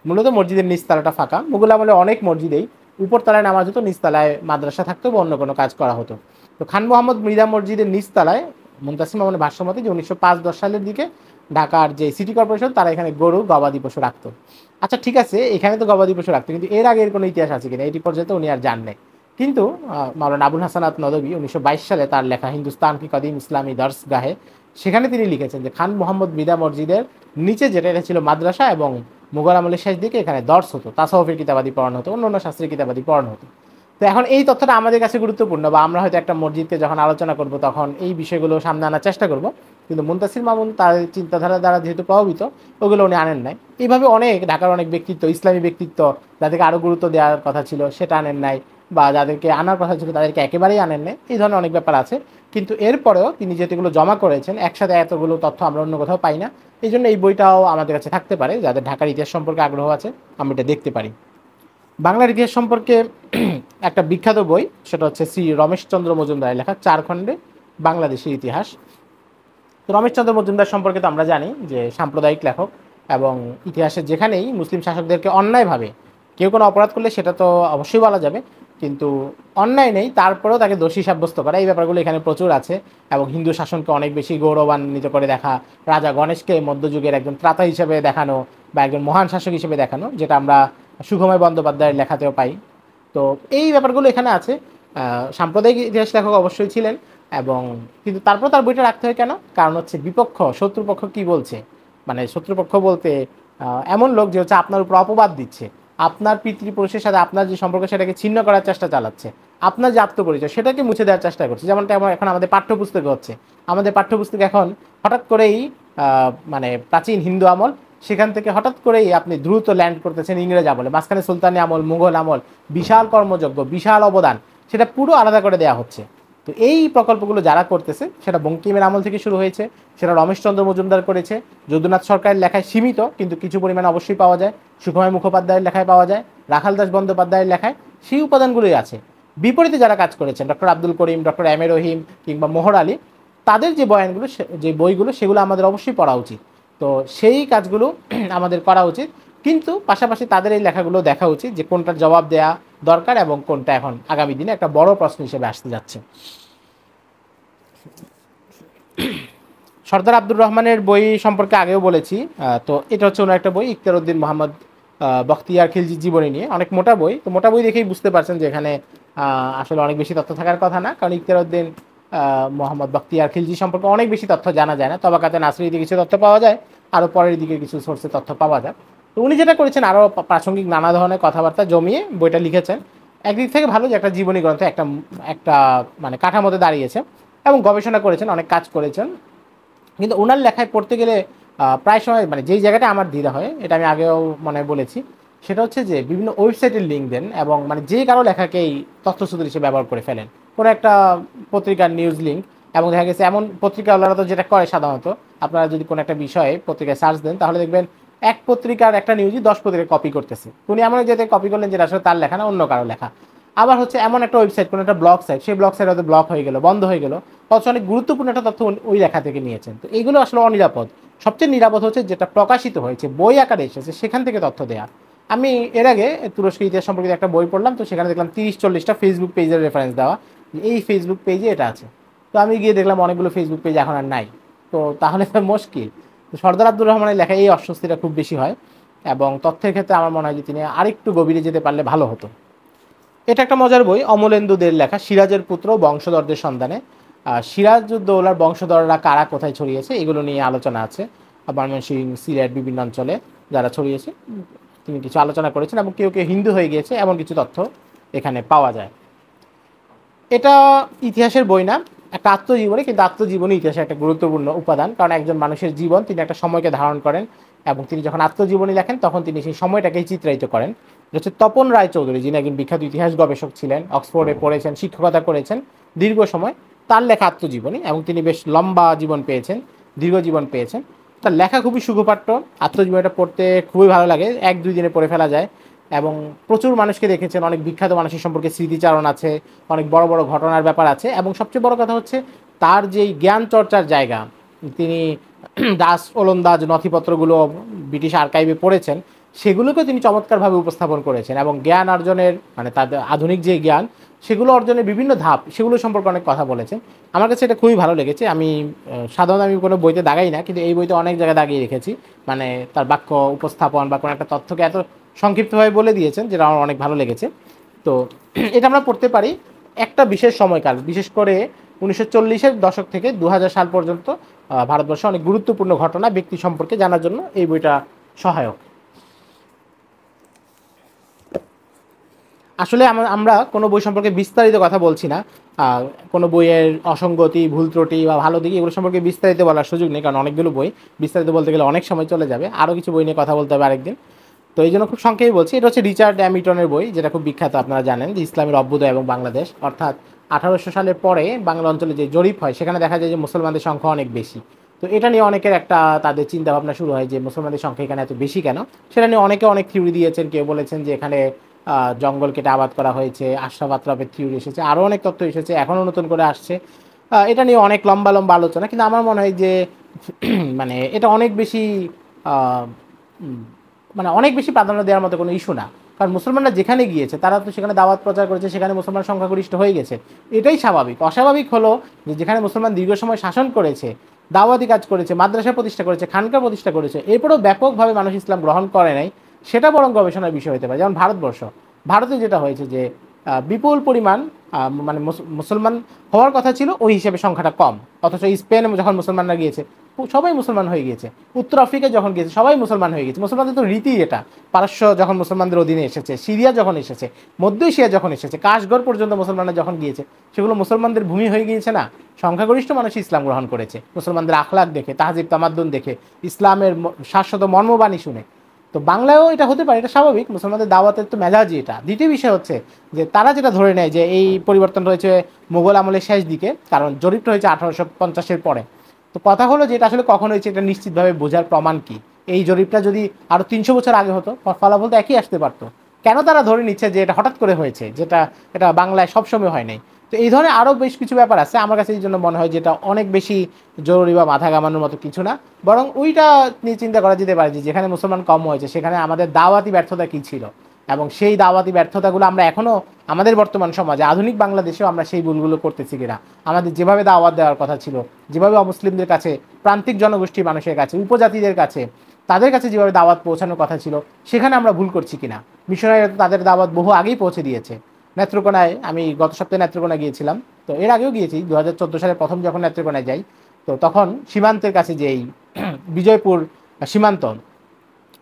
মূলত মসজিদের নিচতলাটা ফাঁকা, মুঘল আমলে অনেক মসজিদেই উপরতলায় নামাজ হতো, নিচতলায় মাদ্রাসা থাকতো বা অন্য কোনো কাজ করা হতো। তো খান মোহাম্মদ মীরা মসজিদের নিচতলায় মুনতাসির মামুনের ভাষ্যমতে যে 1905-10 সালের দিকে ঢাকার যে সিটি কর্পোরেশন তারা এখানে গরু গবাদি পশু রাখতো। আচ্ছা ঠিক আছে, এখানে তো গবাদি পশু রাখতো, কিন্তু এর আগে এর কোনো ইতিহাস আছে কিনা এটি পর্যন্ত উনি আর জান নাই। কিন্তু মাওলানা আবুল হাসানাত নদভী 1922 সালে তার লেখা হিন্দুস্তান কি কদিম ইসলামী দর্সগাহে, সেখানে তিনি লিখেছেন যে খান মোহাম্মদ মীরা মসজিদের নিচে যেটা, এটা ছিল মাদ্রাসা, এবং মুঘল আমলের শেষ দিকে এখানে দর্স হতো, তাসাউফের কিতাবাদি পড়ানো হতো, অন্য অন্য শাস্ত্রের কিতাবাদি পড়ানো হতো। তো এখন এই তথ্যটা আমাদের কাছে গুরুত্বপূর্ণ, বা আমরা হয়তো একটা মসজিদকে যখন আলোচনা করব তখন এই বিষয়গুলো সামনে আনার চেষ্টা করব। কিন্তু মুনতাসির মামুন তার চিন্তাধারা দ্বারা যেহেতু প্রভাবিত, ওগুলো উনি আনেন নাই। এইভাবে অনেক ঢাকার অনেক ব্যক্তিত্ব, ইসলামী ব্যক্তিত্ব, যাদেরকে আরও গুরুত্ব দেওয়ার কথা ছিল সেটা আনেন নাই, বা যাদেরকে আনার কথা ছিল তাদেরকে একেবারেই আনেন নাই, এই ধরনের অনেক ব্যাপার আছে। কিন্তু এরপরেও তিনি যেগুলো জমা করেছেন, একসাথে এতগুলো তথ্য আমরা অন্য কোথাও পাই না। এই জন্য এই বইটাও আমাদের কাছে থাকতে পারে, যাদের ঢাকার ইতিহাস সম্পর্কে আগ্রহ আছে আমরা এটা দেখতে পারি। বাংলার ইতিহাস সম্পর্কে একটা বিখ্যাত বই, সেটা হচ্ছে শ্রী রমেশচন্দ্র মজুমদারের লেখা 4 খণ্ডে বাংলাদেশের ইতিহাস। তো রমেশচন্দ্র মজুমদার সম্পর্কে তো আমরা জানি যে সাম্প্রদায়িক লেখক, এবং ইতিহাসের যেখানেই মুসলিম শাসকদেরকে অন্যায়ভাবে কেউ কোনো অপরাধ করলে সেটা তো অবশ্যই বলা যাবে, কিন্তু অন্যায় নেই তারপরেও তাকে দোষী সাব্যস্ত করা, এই ব্যাপারগুলো এখানে প্রচুর আছে। এবং হিন্দু শাসনকে অনেক বেশি গৌরবান্বিত করে দেখা, রাজা গণেশকে মধ্যযুগের একজন ত্রাতা হিসেবে দেখানো, বা একজন মহান শাসক হিসেবে দেখানো, যেটা আমরা সুখময় বন্দ্যোপাধ্যায়ের লেখাতেও পাই। তো এই ব্যাপারগুলো এখানে আছে। সাম্প্রদায়িক ইতিহাস লেখক অবশ্যই ছিলেন, এবং কিন্তু তারপর তার বইটা রাখতে হয় কেন? কারণ হচ্ছে বিপক্ষ শত্রুপক্ষ কি বলছে, মানে শত্রুপক্ষ বলতে এমন লোক যে হচ্ছে আপনার উপর অপবাদ দিচ্ছে, আপনার পিতৃপুরুষের সাথে আপনার যে সম্পর্ক সেটাকে ছিন্ন করার চেষ্টা চালাচ্ছে, আপনার যে আত্মপরিচয় সেটাকে মুছে দেওয়ার চেষ্টা করছে। যেমনটা এখন আমাদের পাঠ্যপুস্তকে হচ্ছে, আমাদের পাঠ্যপুস্তকে এখন হঠাৎ করেই মানে প্রাচীন হিন্দু আমল, সেখান থেকে হঠাৎ করেই আপনি দ্রুত ল্যান্ড করতেছেন ইংরেজ আমলে, মাঝখানে সুলতানি আমল, মুঘল আমল, বিশাল কর্মযজ্ঞ, বিশাল অবদান, সেটা পুরো আলাদা করে দেওয়া হচ্ছে। তো এই প্রকল্পগুলো যারা করতেছে সেটা বঙ্কিমের আমল থেকে শুরু হয়েছে, সেটা রমেশচন্দ্র মজুমদার করেছে, যদুনাথ সরকারের লেখায় সীমিত কিন্তু কিছু পরিমাণে অবশ্যই পাওয়া যায়, সুকুমার মুখোপাধ্যায়ের লেখায় পাওয়া যায়, রাখাল দাস বন্দ্যোপাধ্যায়ের লেখায় সেই উপাদানগুলোই আছে। বিপরীতে যারা কাজ করেছেন doctor Abdul Karim, doctor M A রহিম কিংবা মোহর আলী, তাদের যে বয়ানগুলো, যে বইগুলো, সেগুলো আমাদের অবশ্যই পড়া উচিত। তো সেই কাজগুলো আমাদের করা উচিত, কিন্তু পাশাপাশি তাদের এই লেখাগুলো দেখা উচিত যে কোনটার জবাব দেয়া দরকার এবং কোনটা এখন আগামী দিনে একটা বড় প্রশ্ন হিসেবে আসতে যাচ্ছে। সর্দার আব্দুর রহমানের বই সম্পর্কে আগেও বলেছি, তো এটা হচ্ছে ওনার একটা বই, ইখতিয়ার উদ্দিন মোহাম্মদ বখতিয়ার খিলজির জীবনী নিয়ে, অনেক মোটা বই। তো মোটা বই দেখেই বুঝতে পারছেন যে এখানে আসলে অনেক বেশি তথ্য থাকার কথা না, কারণ ইখতিয়ার উদ্দিন মোহাম্মদ বখতিয়ার খিলজি সম্পর্কে অনেক বেশি তথ্য জানা যায় না। তবাকাতে নাসরিতে কিছু তথ্য পাওয়া যায়, আরও পরের দিকে কিছু সোর্সে তথ্য পাওয়া যায়। তো উনি যেটা করেছেন, আরও প্রাসঙ্গিক নানা ধরনের কথাবার্তা জমিয়ে বইটা লিখেছেন। একদিক থেকে ভালো যে একটা জীবনী গ্রন্থ, একটা একটা মানে কাঠামোতে দাঁড়িয়েছে, এবং গবেষণা করেছেন, অনেক কাজ করেছেন। কিন্তু ওনার লেখায় পড়তে গেলে প্রায় সময় মানে যেই জায়গাটা আমার দ্বিধা হয়, এটা আমি আগেও মনে হয় বলেছি, সেটা হচ্ছে যে বিভিন্ন ওয়েবসাইটের লিঙ্ক দেন এবং মানে যে কারো লেখাকেই তথ্যসূত্র হিসেবে ব্যবহার করে ফেলেন, কোনো একটা পত্রিকার নিউজ লিঙ্ক। এবং দেখা গেছে এমন পত্রিকাওয়ালারা তো যেটা করে সাধারণত, আপনারা যদি কোনো একটা বিষয়ে পত্রিকায় সার্চ দেন তাহলে দেখবেন এক পত্রিকার একটা নিউজই 10 পত্রিকায় কপি করতেছে। উনি এমন যেতে কপি করলেন যেটা আসলে তার লেখা না, অন্য কারো লেখা। আবার হচ্ছে এমন একটা ওয়েবসাইট, কোনো একটা ব্লগ সাইট, সেই ব্লগ সাইট হয়তো ব্লক হয়ে গেল, বন্ধ হয়ে গেল, অথচ অনেক গুরুত্বপূর্ণ একটা তথ্য ওই লেখা থেকে নিয়েছেন। তো এইগুলো আসলে অনিরাপদ। সবচেয়ে নিরাপদ হচ্ছে যেটা প্রকাশিত হয়েছে, বই আকারে এসেছে, সেখান থেকে তথ্য দেয়া। আমি এর আগে তুরস্কের ইতিহাস সম্পর্কিত একটা বই পড়লাম, তো সেখানে দেখলাম 30-40টা ফেসবুক পেজের রেফারেন্স দেওয়া, এই ফেসবুক পেজে এটা আছে। তো আমি গিয়ে দেখলাম অনেকগুলো ফেসবুক পেজ এখন আর নাই। তো তাহলে তো মুশকিল। তো সর্দার আব্দুর রহমানের লেখা এই অস্বস্তিটা খুব বেশি হয়, এবং তথ্যের ক্ষেত্রে আমার মনে হয় যে তিনি আরেকটু গভীরে যেতে পারলে ভালো হতো। এটা একটা মজার বই, অমলেন্দুদের লেখা, সিরাজের পুত্র বংশধরদের সন্ধানে। সিরাজউদ্দৌলার বংশধররা কারা কোথায় ছড়িয়েছে এগুলো নিয়ে আলোচনা আছে, ময়মনসিংহ, সিলেট, বিভিন্ন অঞ্চলে যারা ছড়িয়েছে তিনি কিছু আলোচনা করেছেন, এবং কেউ কেউ হিন্দু হয়ে গিয়েছে এমন কিছু তথ্য এখানে পাওয়া যায়। এটা ইতিহাসের বই না, একটা আত্মজীবনী, কিন্তু আত্মজীবনী ইতিহাসের একটা গুরুত্বপূর্ণ উপাদান, কারণ একজন মানুষের জীবন তিনি একটা সময়কে ধারণ করেন, এবং তিনি যখন আত্মজীবনী লেখেন তখন তিনি সেই সময়টাকেই চিত্রায়িত করেন। হচ্ছে তপন রায়চৌধুরী, যিনি একজন বিখ্যাত ইতিহাস গবেষক ছিলেন, অক্সফোর্ডে পড়েছেন, শিক্ষকতা করেছেন দীর্ঘ সময়, তার লেখা আত্মজীবনী, এবং তিনি বেশ লম্বা জীবন পেয়েছেন, দীর্ঘ জীবন পেয়েছেন। তার লেখা খুবই সুখপাঠ্য, আত্মজীবনীটা পড়তে খুবই ভালো লাগে, 1-2 দিনে পড়ে ফেলা যায়। এবং প্রচুর মানুষকে দেখেছেন, অনেক বিখ্যাত মানুষের সম্পর্কে স্মৃতিচারণ আছে, অনেক বড় বড় ঘটনার ব্যাপার আছে, এবং সবচেয়ে বড় কথা হচ্ছে তার যেই জ্ঞান চর্চার জায়গা, তিনি দাস ওলন্দাজ নথিপত্রগুলো ব্রিটিশ আর্কাইভে পড়েছেন, সেগুলোকে তিনি চমৎকারভাবে উপস্থাপন করেছেন, এবং জ্ঞান অর্জনের মানে তাদের আধুনিক যে জ্ঞান সেগুলো অর্জনের বিভিন্ন ধাপ সেগুলো সম্পর্কে অনেক কথা বলেছেন। আমার কাছে এটা খুবই ভালো লেগেছে। আমি সাধারণত আমি কোনো বইতে দাগাই না, কিন্তু এই বইতে অনেক জায়গায় দাগিয়ে রেখেছি, মানে তার বাক্য উপস্থাপন বা কোনো একটা তথ্যকে এত সংক্ষিপ্তভাবে বলে দিয়েছেন যেটা আমার অনেক ভালো লেগেছে। তো এটা আমরা পড়তে পারি একটা বিশেষ সময়কাল, বিশেষ করে 1940-এর দশক থেকে 2000 সাল পর্যন্ত ভারতবর্ষে অনেক গুরুত্বপূর্ণ ঘটনা, ব্যক্তি সম্পর্কে জানার জন্য এই বইটা সহায়ক। আসলে আমরা কোনো বই সম্পর্কে বিস্তারিত কথা বলছি না, কোনো বইয়ের অসঙ্গতি, ভুল ত্রুটি বা ভালো দিক এগুলো সম্পর্কে বিস্তারিত বলার সুযোগ নেই, কারণ অনেকগুলো বই, বিস্তারিত বলতে গেলে অনেক সময় চলে যাবে, আরও কিছু বই নিয়ে কথা বলতে হবে আরেকদিন। তো এই জন্য খুব সংক্ষেপে বলছি, এটা হচ্ছে রিচার্ড অ্যামিটনের বই, যেটা খুব বিখ্যাত, আপনারা জানেন যে ইসলামের অভ্যুদয় এবং বাংলাদেশ, অর্থাৎ 1800 সালের পরে বাংলা অঞ্চলে যে জরিপ হয় সেখানে দেখা যায় যে মুসলমানদের সংখ্যা অনেক বেশি। তো এটা নিয়ে অনেকের একটা তাদের চিন্তাভাবনা শুরু হয় যে মুসলমানদের সংখ্যা এখানে এত বেশি কেন। সেটা নিয়ে অনেকে অনেক থিওরি দিয়েছেন, কেউ বলেছেন যে এখানে জঙ্গল কেটে আবাদ করা হয়েছে, আশরাফ আতরাফের থিওরি এসেছে, আরও অনেক তথ্য এসেছে, এখনও নতুন করে আসছে। এটা নিয়ে অনেক লম্বা লম্বা আলোচনা, কিন্তু আমার মনে হয় যে মানে এটা অনেক বেশি মানে অনেক বেশি প্রাধান্য দেওয়ার মতো কোনো ইস্যু না, কারণ মুসলমানরা যেখানে গিয়েছে তারা তো সেখানে দাওয়াত প্রচার করেছে, সেখানে মুসলমান সংখ্যাগরিষ্ঠ হয়ে গেছে, এটাই স্বাভাবিক। অস্বাভাবিক হলো যে যেখানে মুসলমান দীর্ঘ সময় শাসন করেছে, দাওয়াতি কাজ করেছে, মাদ্রাসা প্রতিষ্ঠা করেছে, খানকা প্রতিষ্ঠা করেছে, এরপরেও ব্যাপকভাবে মানুষ ইসলাম গ্রহণ করে নাই, সেটা বরং গবেষণার বিষয় হতে পারে। যেমন ভারতবর্ষ, ভারতে যেটা হয়েছে যে বিপুল পরিমাণ মানে মুসলমান হওয়ার কথা ছিল ওই হিসেবে সংখ্যাটা কম, অথচ স্পেনে যখন মুসলমানরা গিয়েছে সবাই মুসলমান হয়ে গিয়েছে। উত্তর আফ্রিকায় যখন গিয়েছে সবাই মুসলমান হয়ে গেছে। মুসলমানদের তো রীতি এটা। পারস্য যখন মুসলমানদের অধীনে এসেছে, সিরিয়া যখন এসেছে, মধ্য এশিয়া যখন এসেছে, কাশগড় পর্যন্ত মুসলমানরা যখন গিয়েছে, সেগুলো মুসলমানদের ভূমি হয়ে গিয়েছে না। সংখ্যাগরিষ্ঠ মানুষ ইসলাম গ্রহণ করেছে মুসলমানদের আখলাক দেখে, তাহজিব তামাদ্দুন দেখে, ইসলামের শাশ্বত মর্মবাণী শুনে। তো বাংলায়ও এটা হতে পারে, এটা স্বাভাবিক, মুসলমানদের দাওয়াতের তো মেজাজই এটা। দ্বিতীয় বিষয় হচ্ছে যে তারা যেটা ধরে নেয় যে এই পরিবর্তনটা হয়েছে মুঘল আমলের শেষ দিকে, কারণ জরিপটা হয়েছে 1850-এর পরে। তো কথা হলো যে এটা আসলে কখন হয়েছে এটা নিশ্চিতভাবে বোঝার প্রমাণ কি? এই জরিপটা যদি আরও 300 বছর আগে হতো, ফলাফল তো একই আসতে পারতো। কেন তারা ধরে নিচ্ছে যে এটা হঠাৎ করে হয়েছে, যেটা এটা বাংলায় সবসময় হয় নাই? তো এই ধরনের আরও বেশ কিছু ব্যাপার আছে। আমার কাছে এই জন্য মনে হয় যে এটা অনেক বেশি জরুরি বা মাথা ঘামানোর মতো কিছু না, বরং ওইটা নিয়ে চিন্তা করা যেতে পারে যে যেখানে মুসলমান কম হয়েছে সেখানে আমাদের দাওয়াতি ব্যর্থতা কী ছিল, এবং সেই দাওয়াতি ব্যর্থতাগুলো আমরা এখনও আমাদের বর্তমান সমাজে আধুনিক বাংলাদেশেও আমরা সেই ভুলগুলো করতেছি কিনা। আমাদের যেভাবে দাওয়াত দেওয়ার কথা ছিল, যেভাবে অমুসলিমদের কাছে, প্রান্তিক জনগোষ্ঠীর মানুষের কাছে, উপজাতিদের কাছে, তাদের কাছে যেভাবে দাওয়াত পৌঁছানোর কথা ছিল, সেখানে আমরা ভুল করছি কিনা। মিশনারিরা তো তাদের দাওয়াত বহু আগেই পৌঁছে দিয়েছে। নেত্রকোনায় আমি গত সপ্তাহে নেত্রকোনা গিয়েছিলাম, তো এর আগেও গিয়েছি 2014 সালে প্রথম যখন নেত্রকোনায় যাই, তো তখন সীমান্তের কাছে যেই বিজয়পুর সীমান্ত,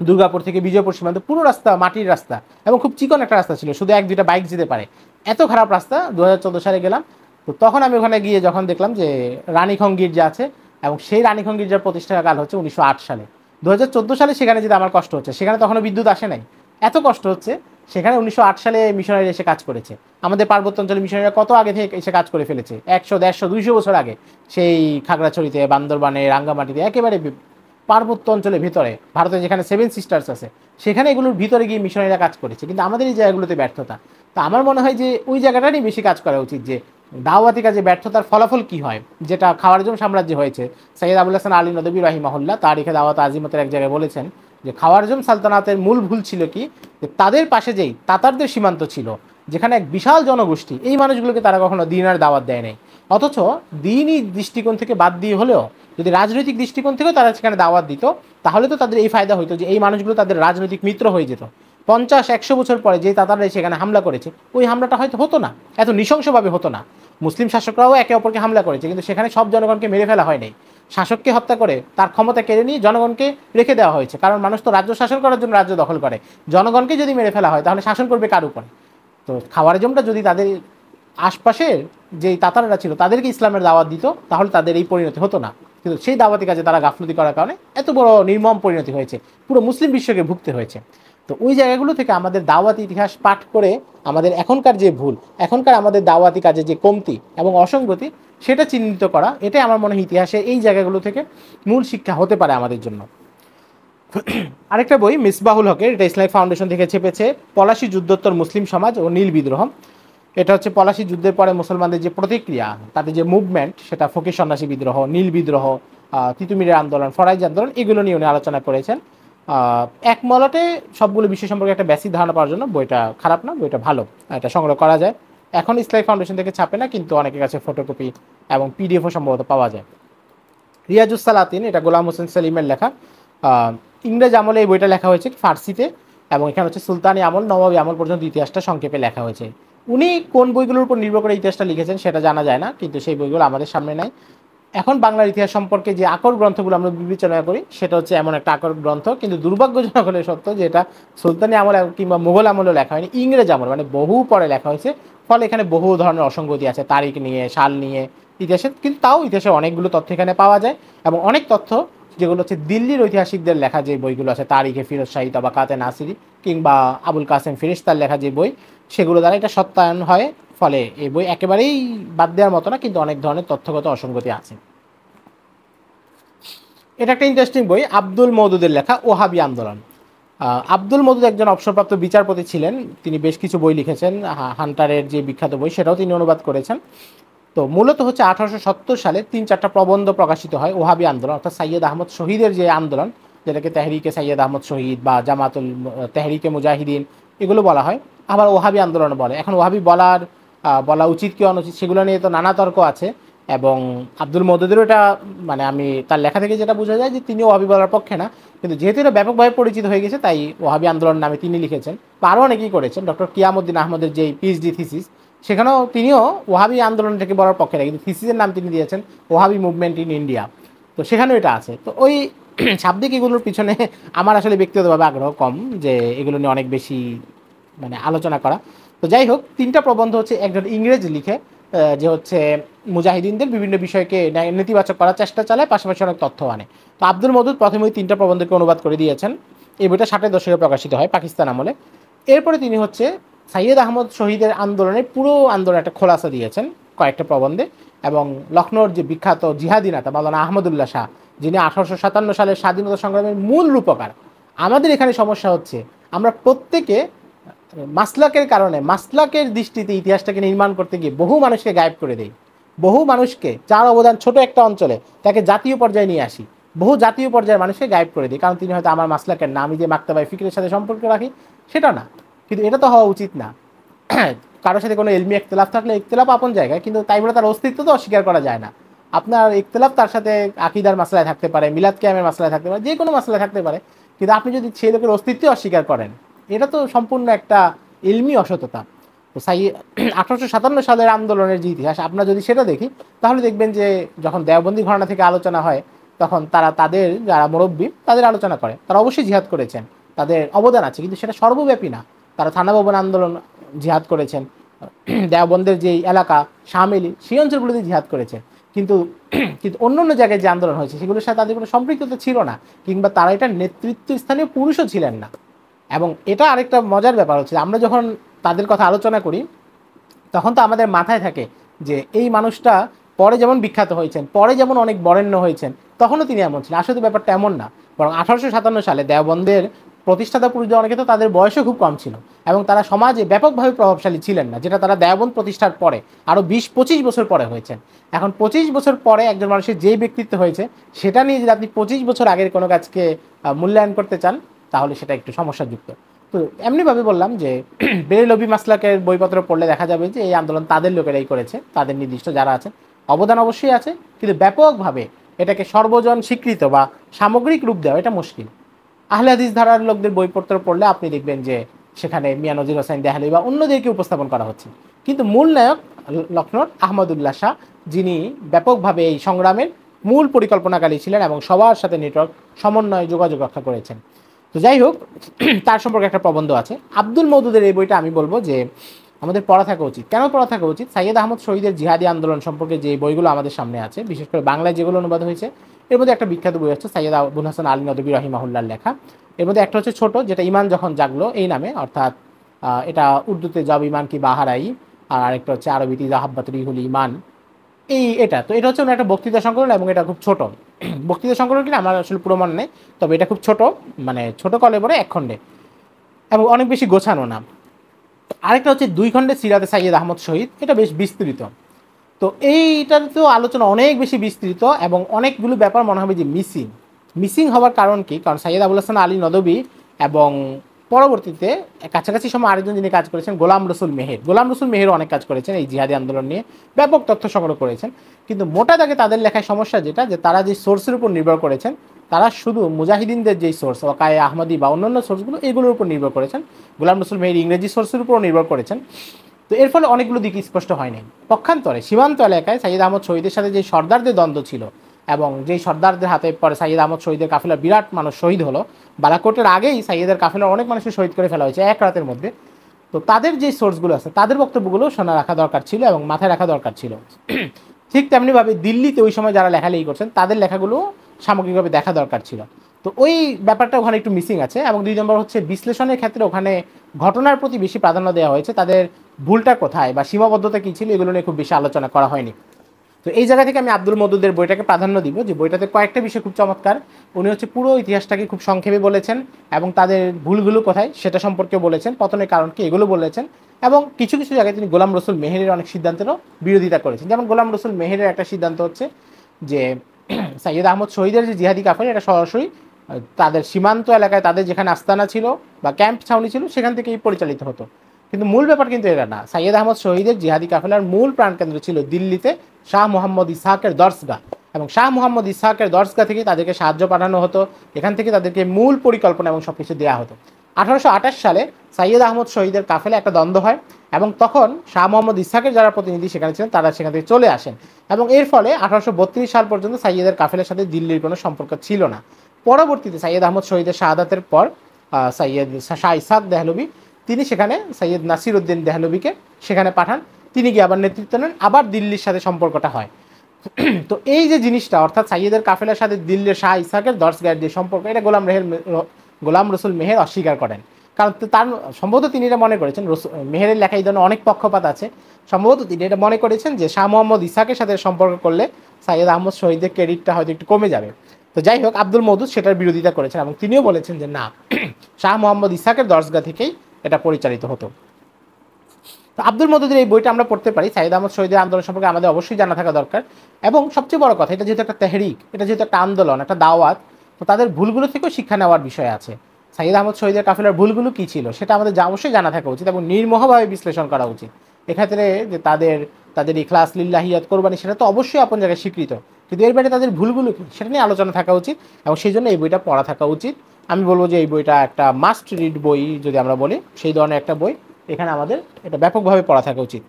দুর্গাপুর থেকে বিজয়পুর সীমান্ত, পুরো রাস্তা মাটির রাস্তা এবং খুব চিকন একটা রাস্তা ছিল, শুধু 1-2টা বাইক যেতে পারে, এত খারাপ রাস্তা। 2014 সালে গেলাম, তো তখন আমি ওখানে গিয়ে যখন দেখলাম যে রানীখং গির্জা আছে, এবং সেই রানীখং গির্জার প্রতিষ্ঠাকাল হচ্ছে 1908 সালে। 2014 সালে সেখানে যেতে আমার কষ্ট হচ্ছে, সেখানে তখনও বিদ্যুৎ আসে নাই, এত কষ্ট হচ্ছে। সেখানে 1908 সালে মিশনারি এসে কাজ করেছে। আমাদের পার্বত্য অঞ্চলে মিশনারিরা কত আগে থেকে এসে কাজ করে ফেলেছে, 100, 150, 200 বছর আগে, সেই খাগড়াছড়িতে, বান্দরবানে, রাঙ্গামাটিতে, একেবারে পার্বত্য অঞ্চলের ভিতরে, ভারতে যেখানে 7 সিস্টার্স আছে, সেখানে এগুলোর ভিতরে গিয়ে মিশনারিরা কাজ করেছে। কিন্তু আমাদের এই জায়গাগুলোতে ব্যর্থতা। তা আমার মনে হয় যে ওই জায়গাটারই বেশি কাজ করা উচিত, যে দাওয়াতি কাজে ব্যর্থতার ফলাফল কি হয়, যেটা খাওয়ারজম সাম্রাজ্য হয়েছে। সৈয়দ আবুল হাসান আলী নদভী রাহিমাহুল্লাহ তারিখে দাওয়াত আজিমতের এক জায়গায় বলেছেন যে খাওয়ারজম সালতানাতের মূল ভুল ছিল কি, যে তাদের পাশে যেই তাতারদের সীমান্ত ছিল, যেখানে এক বিশাল জনগোষ্ঠী, এই মানুষগুলোকে তারা কখনো দিন আর দাওয়াত দেয় নাই। অথচ দিনই দৃষ্টিকোণ থেকে বাদ দিয়ে হলেও যদি রাজনৈতিক দৃষ্টিকোণ থেকেও তারা সেখানে দাওয়াত দিত, তাহলে তো তাদের এই ফায়দা হইতো যে এই মানুষগুলো তাদের রাজনৈতিক মিত্র হয়ে যেত। 50-100 বছর পরে যে তাতাররা সেখানে হামলা করেছে, ওই হামলাটা হয়তো হতো না, এত নৃশংসভাবে হতো না। মুসলিম শাসকরাও একে অপরকে হামলা করেছে, কিন্তু সেখানে সব জনগণকে মেরে ফেলা হয়নি। শাসককে হত্যা করে তার ক্ষমতা কেড়ে নিয়ে জনগণকে রেখে দেওয়া হয়েছে, কারণ মানুষ তো রাজ্য শাসন করার জন্য রাজ্য দখল করে। জনগণকে যদি মেরে ফেলা হয় তাহলে শাসন করবে কার উপরে? তো খাওয়ারজমটা যদি তাদের আশপাশের যেই তাতাররা ছিল তাদেরকে ইসলামের দাওয়াত দিত, তাহলে তাদের এই পরিণতি হতো না। কিন্তু সেই দাওয়াতি কাজে তারা গাফলতি করার কারণে এত বড় নির্মম পরিণতি হয়েছে, পুরো মুসলিম বিশ্বকে ভুগতে হয়েছে। তো ওই জায়গাগুলো থেকে আমাদের দাওয়াতি ইতিহাস পাঠ করে আমাদের এখনকার যে ভুল, এখনকার আমাদের দাওয়াতি কাজে যে কমতি এবং অসঙ্গতি, সেটা চিহ্নিত করা, এটাই আমার মনে হয় ইতিহাসে এই জায়গাগুলো থেকে মূল শিক্ষা হতে পারে আমাদের জন্য। আরেকটা বই মিসবাহুল হকের, এটা ইসলামিক ফাউন্ডেশন থেকে ছেপেছে, পলাশী যুদ্ধোত্তর মুসলিম সমাজ ও নীল বিদ্রোহ। এটা হচ্ছে পলাশী যুদ্ধের পরে মুসলমানদের যে প্রতিক্রিয়া, তাদের যে মুভমেন্ট, সেটা ফকির সন্ন্যাসী বিদ্রোহ, নীল বিদ্রোহ, তিতুমিরের আন্দোলন, ফরাইজ আন্দোলন, এগুলো নিয়ে উনি আলোচনা করেছেন। এক মলটে সবগুলো বিষয় সম্পর্কে একটা বেসিক ধারণা পাওয়ার জন্য বইটা খারাপ না, বইটা ভালো, এটা সংগ্রহ করা যায়। এখন ইসলামিক ফাউন্ডেশন থেকে ছাপে না, কিন্তু অনেকের কাছে ফটোকপি এবং পিডিএফও সম্ভবত পাওয়া যায়। রিয়াজুস সালাতিন, এটা গোলাম হোসেন সেলিমের লেখা। ইংরেজ আমলে এই বইটা লেখা হয়েছে ফার্সিতে, এবং এখানে হচ্ছে সুলতানি আমল, নবাবী আমল পর্যন্ত ইতিহাসটা সংক্ষেপে লেখা হয়েছে। উনি কোন বইগুলোর উপর নির্ভর করে ইতিহাসটা লিখেছেন সেটা জানা যায় না, কিন্তু সেই বইগুলো আমাদের সামনে নাই। এখন বাংলার ইতিহাস সম্পর্কে যে আকর গ্রন্থগুলো আমরা বিবেচনা করি, সেটা হচ্ছে এমন একটা আকর গ্রন্থ, কিন্তু দুর্ভাগ্যজনক হলে সত্য যে এটা সুলতানি আমল কিংবা মুঘল আমলেও লেখা হয়নি, ইংরেজ আমল মানে বহু পরে লেখা হয়েছে। ফলে এখানে বহু ধরনের অসঙ্গতি আছে, তারিখ নিয়ে, সাল নিয়ে, ইতিহাসে। কিন্তু তাও ইতিহাসে অনেকগুলো তথ্য এখানে পাওয়া যায়, এবং অনেক তথ্য যেগুলো হচ্ছে দিল্লির ঐতিহাসিকদের লেখা যে বইগুলো আছে, তারিখে ফিরোজ শাহী তবাকাতে নাসিরি কিংবা আবুল কাসেম ফিরিস্তার লেখা যে বই, সেগুলো দ্বারা এটা সত্যায়ন হয়। ফলে এই বই একেবারেই বাদ দেওয়ার মতো না, কিন্তু অনেক ধরনের তথ্যগত অসঙ্গতি আছে। এটা একটা ইন্টারেস্টিং বই, আব্দুল মওদুদের লেখা ওহাবি আন্দোলন। আব্দুল মওদুদ একজন অবসরপ্রাপ্ত বিচারপতি ছিলেন, তিনি বেশ কিছু বই লিখেছেন। হান্টারের যে বিখ্যাত বই, সেটাও তিনি অনুবাদ করেছেন। তো মূলত হচ্ছে 1870 সালে 3-4টা প্রবন্ধ প্রকাশিত হয় ওহাবি আন্দোলন, অর্থাৎ সৈয়দ আহমদ শহীদের যে আন্দোলন, যেটাকে তেহরিকে সৈয়দ আহমদ শহীদ বা জামাতুল তেহরিকে মুজাহিদিন এগুলো বলা হয়, আবার ওহাবি আন্দোলন বলে। এখন ওহাবি বলা উচিত কি অনুচিত সেগুলো নিয়ে তো নানা তর্ক আছে, এবং আব্দুল মওদুদেরও এটা মানে আমি তার লেখা থেকে যেটা বোঝা যায় যে তিনিও ওয়াহাবি বলার পক্ষে না, কিন্তু যেহেতু এটা ব্যাপকভাবে পরিচিত হয়ে গেছে তাই ওয়াহাবি আন্দোলন নামে তিনি লিখেছেন, বা আরও অনেকেই করেছেন। ডক্টর কিয়ামউদ্দিন আহমদের যে পিএইচডি থিসিস, সেখানেও তিনিও ওয়াহাবি আন্দোলনটাকে বলার পক্ষে না, কিন্তু থিসিসের নাম তিনি দিয়েছেন ওয়াহাবি মুভমেন্ট ইন ইন্ডিয়া। তো সেখানেও এটা আছে। তো ওই শাব্দিক এগুলোর পিছনে আমার আসলে ব্যক্তিগতভাবে আগ্রহ কম, যে এগুলো নিয়ে অনেক বেশি মানে আলোচনা করা। তো যাই হোক, তিনটা প্রবন্ধ হচ্ছে একজন ইংরেজ লিখে, যে হচ্ছে মুজাহিদিনদের বিভিন্ন বিষয়কে নেতিবাচক করার চেষ্টা চালায়, পাশাপাশি অনেক তথ্য আনে। তো আব্দুল মওদুদ প্রথমে ওই তিনটা প্রবন্ধকে অনুবাদ করে দিয়েছেন। এই বইটা 60-এর দশকে প্রকাশিত হয় পাকিস্তান আমলে। এরপরে তিনি হচ্ছে সাইয়্যেদ আহমদ শহীদের আন্দোলনের পুরো আন্দোলন একটা খোলাসা দিয়েছেন কয়েকটা প্রবন্ধে। এবং লখনৌর যে বিখ্যাত জিহাদি নেতা মাওলানা আহমদুল্লাহ শাহ, যিনি 1857 সালের স্বাধীনতা সংগ্রামের মূল রূপকার। আমাদের এখানে সমস্যা হচ্ছে আমরা প্রত্যেকে মাসলাকের কারণে, মাসলাকের দৃষ্টিতে ইতিহাসটাকে নির্মাণ করতে গিয়ে বহু মানুষকে গায়েব করে দেই। বহু মানুষকে, যার অবদান ছোট একটা অঞ্চলে, তাকে জাতীয় পর্যায়ে নিয়ে আসি। বহু জাতীয় পর্যায়ের মানুষকে গায়েব করে দিই, কারণ তিনি হয়তো আমার মাসলাকের না, আমি যে মাক্তাবায়ে ফিকরের সাথে সম্পর্ক রাখি সেটা না। কিন্তু এটা তো হওয়া উচিত না। কারোর সাথে কোনো এলমি ইখতিলাফ থাকলে ইখতিলাফ আপন জায়গায়, কিন্তু তাই বলে তার অস্তিত্ব তো অস্বীকার করা যায় না। আপনার ইখতিলাফ তার সাথে আকিদার মাসলায় থাকতে পারে, মিলাদ কিয়ামের মাসলায় থাকতে পারে, যে কোনো মাসলায় থাকতে পারে, কিন্তু আপনি যদি সেই লোকের অস্তিত্ব অস্বীকার করেন, এটা তো সম্পূর্ণ একটা ইলমি অসততা। তো 1857 সালের আন্দোলনের যে ইতিহাস আমরা যদি সেটা দেখি, তাহলে দেখবেন যে যখন দেওবন্দি ঘরানা থেকে আলোচনা হয়, তখন তারা তাদের যারা মুরব্বী তাদের আলোচনা করে। তারা অবশ্যই জিহাদ করেছেন, তাদের অবদান আছে, কিন্তু সেটা সর্বব্যাপী না। তারা থানা ভবন আন্দোলন জিহাদ করেছেন, দেওবন্দের যে এলাকা শামিলি সেই অঞ্চলগুলোতে জিহাদ করেছেন, কিন্তু কিন্তু অন্য অন্য জায়গায় যে আন্দোলন হয়েছে সেগুলোর সাথে তাদের কোনো সম্পৃক্ততা ছিল না, কিংবা তারা এটা নেতৃত্ব স্থানীয় পুরুষও ছিলেন না। এবং এটা আরেকটা মজার ব্যাপার হচ্ছে, আমরা যখন তাদের কথা আলোচনা করি তখন তো আমাদের মাথায় থাকে যে এই মানুষটা পরে যেমন বিখ্যাত হয়েছেন, পরে যেমন অনেক বরেণ্য হয়েছেন, তখনও তিনি এমন ছিলেন। আসলে ব্যাপারটা এমন না। বরং 1857 সালে দেওবন্দের প্রতিষ্ঠাতা পুরুষদের অনেকে তো তাদের বয়সও খুব কম ছিল, এবং তারা সমাজে ব্যাপকভাবে প্রভাবশালী ছিলেন না, যেটা তারা দেওবন্দ প্রতিষ্ঠার পরে আরও 20-25 বছর পরে হয়েছেন। এখন 25 বছর পরে একজন মানুষের যেই ব্যক্তিত্ব হয়েছে, সেটা নিয়ে যদি আপনি 25 বছর আগের কোনো কাজকে মূল্যায়ন করতে চান, তাহলে সেটা একটু সমস্যাযুক্ত। তো এমনিভাবে বললাম যে বেরেলভি মাসলাকের বইপত্র পড়লে দেখা যাবে যে এই আন্দোলন তাদের লোকেরাই করেছে, তাদের নির্দিষ্ট যারা আছে অবদান অবশ্যই আছে, কিন্তু ব্যাপকভাবে এটাকে সর্বজন স্বীকৃত বা সামগ্রিক রূপ দেওয়া এটা মুশকিল। আহলে হাদিস ধারার লোকদের বইপত্র পড়লে আপনি দেখবেন যে সেখানে মিয়া নজির হোসেন দেহালি বা অন্যদেরকে উপস্থাপন করা হচ্ছে, কিন্তু মূল নায়ক লখনৌর আহমদুল্লাহ শাহ, যিনি ব্যাপকভাবে এই সংগ্রামের মূল পরিকল্পনাকারী ছিলেন এবং সবার সাথে নেটওয়ার্ক সমন্বয় যোগাযোগ রক্ষা করেছেন। তো যাই হোক, তার সম্পর্কে একটা প্রবন্ধ আছে। আব্দুল মওদুদের এই বইটা আমি বলবো যে আমাদের পড়া থাকা উচিত। কেন পড়া থাকা উচিত? সাইয়্যেদ আহমদ শহীদের জিহাদি আন্দোলন সম্পর্কে যে বইগুলো আমাদের সামনে আছে, বিশেষ করে বাংলায় যেগুলো অনুবাদ হয়েছে, এর মধ্যে একটা বিখ্যাত বই হচ্ছে সৈয়দ আবুল হাসান আলী নদভী রাহিমাহুল্লাহর লেখা। এর মধ্যে একটা হচ্ছে ছোট, যেটা ইমান যখন জাগলো এই নামে, অর্থাৎ এটা উর্দুতে জব ইমান কি বাহারাই, আর আরেকটা হচ্ছে আরবিতে জাহাব্বাত রিহুল ইমান। এটা তো এটা হচ্ছে একটা বক্তৃতা সংকলন, এবং এটা খুব ছোট। বক্তৃতা সংকলন কিনা আমার আসলে পুরো মনে নেই, তবে এটা খুব ছোট, মানে ছোট কলেবরে 1 খণ্ডে, এবং অনেক বেশি গোছানো না। আরেকটা হচ্ছে 2 খণ্ডে সিরাতে সাইয়্যেদ আহমদ শহীদ, এটা বেশ বিস্তৃত। তো এইটাতেও আলোচনা অনেক বেশি বিস্তৃত, এবং অনেকগুলো ব্যাপার মনে হবে যে মিসিং হওয়ার কারণ কি? কারণ সৈয়দ আবুল হাসান আলী নদভী এবং পরবর্তীতে কাছাকাছি সময় আরেকজন যিনি কাজ করেছেন গোলাম রসুল মেহেরও অনেক কাজ করেছেন এই জিহাদি আন্দোলন নিয়ে, ব্যাপক তথ্য সংগ্রহ করেছেন। কিন্তু মোটা দাগে তাদের লেখায় সমস্যা যেটা, যে তারা যে সোর্সের উপর নির্ভর করেছেন, তারা শুধু মুজাহিদিনদের যেই সোর্স ওয়াকায়ে আহমদি বা অন্যান্য সোর্সগুলো, এগুলোর উপর নির্ভর করেছেন। গোলাম রসুল মেহের ইংরেজি সোর্সের উপরও নির্ভর করেছেন। তো এর ফলে অনেকগুলো দিক স্পষ্ট হয়নি। পক্ষান্তরে সীমান্ত এলাকায় সাইয়্যেদ আহমদ শহীদের সাথে যে সর্দারদের দ্বন্দ্ব ছিল, এবং যেই সর্দারদের হাতে পরে সাইয়্যেদ আহমদ শহীদের কাফেলার বিরাট মানুষ শহীদ হলো, বালাকোটের আগেই সাইয়্যেদের কাফেলার অনেক মানুষকে শহীদ করে ফেলা হয়েছে এক রাতের মধ্যে। তো তাদের যে সোর্সগুলো আছে, তাদের বক্তব্যগুলো শোনা রাখা দরকার ছিল এবং মাথায় রাখা দরকার ছিল। ঠিক তেমনিভাবে দিল্লিতে ওই সময় যারা লেখালেখি করছেন, তাদের লেখাগুলো সামগ্রিকভাবে দেখা দরকার ছিল। তো ওই ব্যাপারটা ওখানে একটু মিসিং আছে। এবং 2 নম্বর হচ্ছে বিশ্লেষণের ক্ষেত্রে ওখানে ঘটনার প্রতি বেশি প্রাধান্য দেওয়া হয়েছে, তাদের ভুলটা কোথায় বা সীমাবদ্ধতা কী ছিল, এগুলো নিয়ে খুব বেশি আলোচনা করা হয়নি। তো এই জায়গা থেকে আমি আব্দুল মওদুদের বইটাকে প্রাধান্য দিব, যে বইটাতে কয়েকটা বিষয় খুব চমৎকার। উনি হচ্ছে পুরো ইতিহাসটাকে খুব সংক্ষেপে বলেছেন, এবং তাদের ভুলগুলো কোথায় সেটা সম্পর্কে বলেছেন, পতনের কারণ কি এগুলো বলেছেন। এবং কিছু কিছু জায়গায় তিনি গোলাম রসুল মেহেরের অনেক সিদ্ধান্তেরও বিরোধিতা করেছেন। যেমন গোলাম রসুল মেহেরের একটা সিদ্ধান্ত হচ্ছে যে সৈয়দ আহমদ শহীদের যে জিহাদি কাফেলা, এটা সরাসরি তাদের সীমান্ত এলাকায় তাদের যেখানে আস্তানা ছিল বা ক্যাম্প ছাউনি ছিল সেখান থেকেই পরিচালিত হতো। কিন্তু মূল ব্যাপার কিন্তু এটা না। সাইয়েদ আহমদ শহীদের জিহাদি কাফেলার মূল প্রাণকেন্দ্র ছিল দিল্লিতে শাহ মোহাম্মদ ইসহাকের দরসগাহ, এবং শাহ মোহাম্মদ ইসহাকের দরসগাহ থেকে তাদেরকে সাহায্য পাঠানো হতো, এখান থেকে তাদেরকে মূল পরিকল্পনা এবং সব কিছু দেওয়া হতো। 1828 সালে সাইয়েদ আহমদ শহীদের কাফেলা একটা দ্বন্দ্ব হয়, এবং তখন শাহ মোহাম্মদ ইসহাকের যারা প্রতিনিধি সেখানে ছিলেন তারা সেখান থেকে চলে আসেন, এবং এর ফলে 1832 সাল পর্যন্ত সাইয়েদের কাফেলার সাথে দিল্লির কোনো সম্পর্ক ছিল না। পরবর্তীতে সাইয়েদ আহমদ শহীদের শাহাদাতের পর সাইয়েদ শাহ ইসহাক দেহলভি তিনি সেখানে সৈয়দ নাসির উদ্দিন দেহলভিকে সেখানে পাঠান, তিনি গিয়ে আবার নেতৃত্ব নেন, আবার দিল্লির সাথে সম্পর্কটা হয়। তো এই যে জিনিসটা, অর্থাৎ সাইয়েদের কাফেলার সাথে দিল্লির শাহ ইসহাকের দরসগাহের যে সম্পর্ক, এটা গোলাম রসুল মেহের অস্বীকার করেন। কারণ তার সম্ভবত তিনি এটা মনে করেছেন, মেহেরের লেখা এই ধরনের অনেক পক্ষপাত আছে, সম্ভবত তিনি এটা মনে করেছেন যে শাহ মোহাম্মদ ইসহাকের সাথে সম্পর্ক করলে সাইয়েদ আহমদ শহীদের ক্রেডিটটা হয়তো একটু কমে যাবে। তো যাই হোক, আব্দুল মওদুদ সেটার বিরোধিতা করেছেন, এবং তিনিও বলেছেন যে না, শাহ মোহাম্মদ ইসহাকের দরসগাহ থেকেই এটা পরিচালিত হতো। তো আব্দুল মওদুদের এই বইটা আমরা পড়তে পারি। সাইয়েদ আহমদ শহীদের আন্দোলন সম্পর্কে আমাদের অবশ্যই জানা থাকা দরকার, এবং সবচেয়ে বড় কথা, এটা যেহেতু একটা তেহরিক, এটা যেহেতু একটা আন্দোলন, একটা দাওয়াত, তো তাদের ভুলগুলো থেকেও শিক্ষা নেওয়ার বিষয় আছে। সাইয়েদ আহমদ শহীদের কাফেলার ভুলগুলো কী ছিল সেটা আমাদের অবশ্যই জানা থাকা উচিত, এবং নির্মোহভাবে বিশ্লেষণ করা উচিত। এক্ষেত্রে যে তাদের ইখলাস লিল্লাহিয়াত কোরবানি, সেটা তো অবশ্যই আপন জায়গায় স্বীকৃত, কিন্তু এর বাইরে তাদের ভুলগুলো কী সেটা নিয়ে আলোচনা থাকা উচিত, এবং সেই জন্য এই বইটা পড়া থাকা উচিত। আমি বলবো যে এই বইটা একটা মাস্ট রিড বই যদি আমরা বলি, সেই ধরনের একটা বই, এখানে আমাদের এটা ব্যাপকভাবে পড়া থাকা উচিত।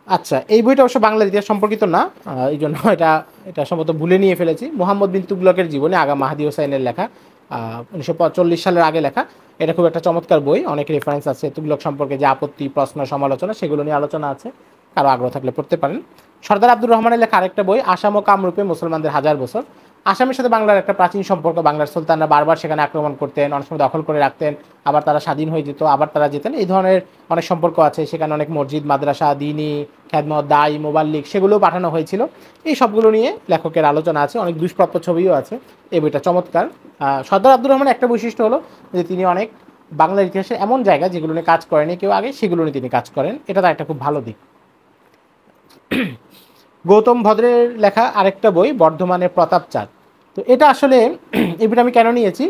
আচ্ছা, এই বইটা অবশ্য বাংলার ইতিহাস সম্পর্কিত না, এই জন্য এটা সম্ভবত ভুলে নিয়ে ফেলেছি। মোহাম্মদ বিন তুগলকের জীবনে আগা মাহাদি হোসাইনের লেখা, 1945 সালের আগে লেখা। এটা খুব একটা চমৎকার বই, অনেক রেফারেন্স আছে তুগলক সম্পর্কে, যে আপত্তি, প্রশ্ন, সমালোচনা, সেগুলো নিয়ে আলোচনা আছে, কারো আগ্রহ থাকলে পড়তে পারেন। সর্দার আব্দুর রহমানের লেখা আরেকটা বই, আসাম ও কামরূপে মুসলমানদের হাজার বছর। আসামের সাথে বাংলার একটা প্রাচীন সম্পর্ক, বাংলার সুলতানরা বারবার সেখানে আক্রমণ করতেন, অনেক সময় দখল করে রাখতেন, আবার তারা স্বাধীন হয়ে যেত, আবার তারা যেতেন, এই ধরনের অনেক সম্পর্ক আছে। সেখানে অনেক মসজিদ, মাদ্রাসা, দিনী, খেদমত, দাই, মোবাল্লিক, সেগুলোও পাঠানো হয়েছিল। এই সবগুলো নিয়ে লেখকের আলোচনা আছে, অনেক দুষ্প্রাপ্য ছবিও আছে। এই বইটা চমৎকার। সর্দার আব্দুর রহমানের একটা বৈশিষ্ট্য হলো যে তিনি অনেক বাংলার ইতিহাসে এমন জায়গা যেগুলো নিয়ে কাজ করেনি কেউ আগে, সেগুলো নিয়ে তিনি কাজ করেন, এটা তার একটা খুব ভালো দিক। গৌতম ভদ্রের লেখা আরেকটা বই, বর্ধমানের প্রতাপচাঁদ। তো এটা আসলে এই বইটা আমি কেন নিয়েছি,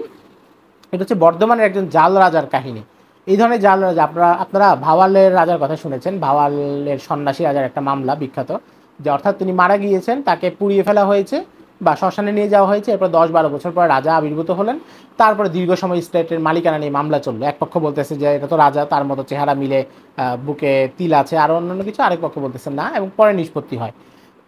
এটা হচ্ছে বর্ধমানের একজন জাল রাজার কাহিনী। এই ধরনের জাল রাজা, আপনারা ভাওয়ালের রাজার কথা শুনেছেন, ভাওয়ালের সন্ন্যাসী রাজার একটা মামলা বিখ্যাত, যে অর্থাৎ তিনি মারা গিয়েছেন, তাকে পুড়িয়ে ফেলা হয়েছে বা শ্মশানে নিয়ে যাওয়া হয়েছে, এরপর 10-12 বছর পর রাজা আবির্ভূত হলেন, তারপরে দীর্ঘ সময় স্টেটের মালিকানা নিয়ে মামলা চললো। এক পক্ষ বলতেছে যে এটা তো রাজা, তার মতো চেহারা মিলে, বুকে তিল আছে, আর অন্যান্য কিছু, আরেক পক্ষ বলতেছে না, এবং পরে নিষ্পত্তি হয়।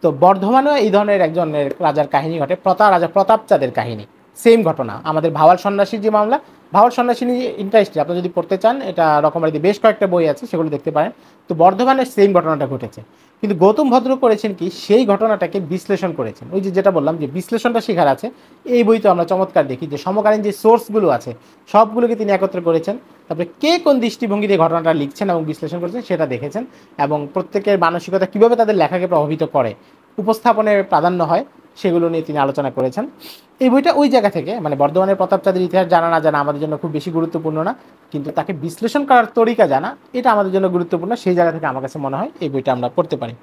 তো বর্ধমানেও এই ধরনের একজনের রাজার কাহিনী ঘটে, রাজা প্রতাপচাঁদের কাহিনী, সেম ঘটনা। আমাদের ভাওয়াল সন্ন্যাসীর যে মামলা, ভাওয়াল সন্ন্যাসী নিয়ে ইন্টারেস্টিং, আপনি যদি পড়তে চান, এটা রকমারিতে বেশ কয়েকটা বই আছে, সেগুলো দেখতে পারেন। তো বর্ধমানের সেম ঘটনাটা ঘটেছে, কিন্তু গৌতম ভদ্র করেছেন কি, সেই ঘটনাটাকে বিশ্লেষণ করেছেন। ওই যেটা বললাম যে বিশ্লেষণটা শেখার আছে, এই বই তো আমরা চমৎকার দেখি যে সমকালীন যে সোর্সগুলো আছে সবগুলোকে তিনি একত্র করেছেন, তারপরে কে কোন দৃষ্টিভঙ্গি দিয়ে ঘটনাটা লিখছেন এবং বিশ্লেষণ করেছেন সেটা দেখেছেন, এবং প্রত্যেকের মানসিকতা কীভাবে তাদের লেখাকে প্রভাবিত করে, উপস্থাপনের প্রাধান্য হয়, সেগুলো নিয়ে তিনি আলোচনা করেছেন। এই বইটা ওই জায়গা থেকে, মানে বর্ধমানের প্রতাপচাঁদের ইতিহাস জানা না জানা আমাদের জন্য খুব বেশি গুরুত্বপূর্ণ না, কিন্তু তাকে বিশ্লেষণ করার তরিকা জানা এটা আমাদের জন্য গুরুত্বপূর্ণ। সেই জায়গা থেকে আমার কাছে মনে হয় এই বইটা আমরা পড়তে পারি।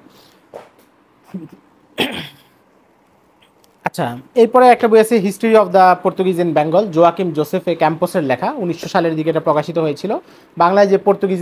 আচ্ছা, এরপরে একটা বই আছে, history of the Portuguese in Bengal, Joaquim Joseph ক্যাম্পোসের লেখা, 1900 সালের দিকে এটা প্রকাশিত হয়েছিল। বাংলায় যে পর্তুগিজ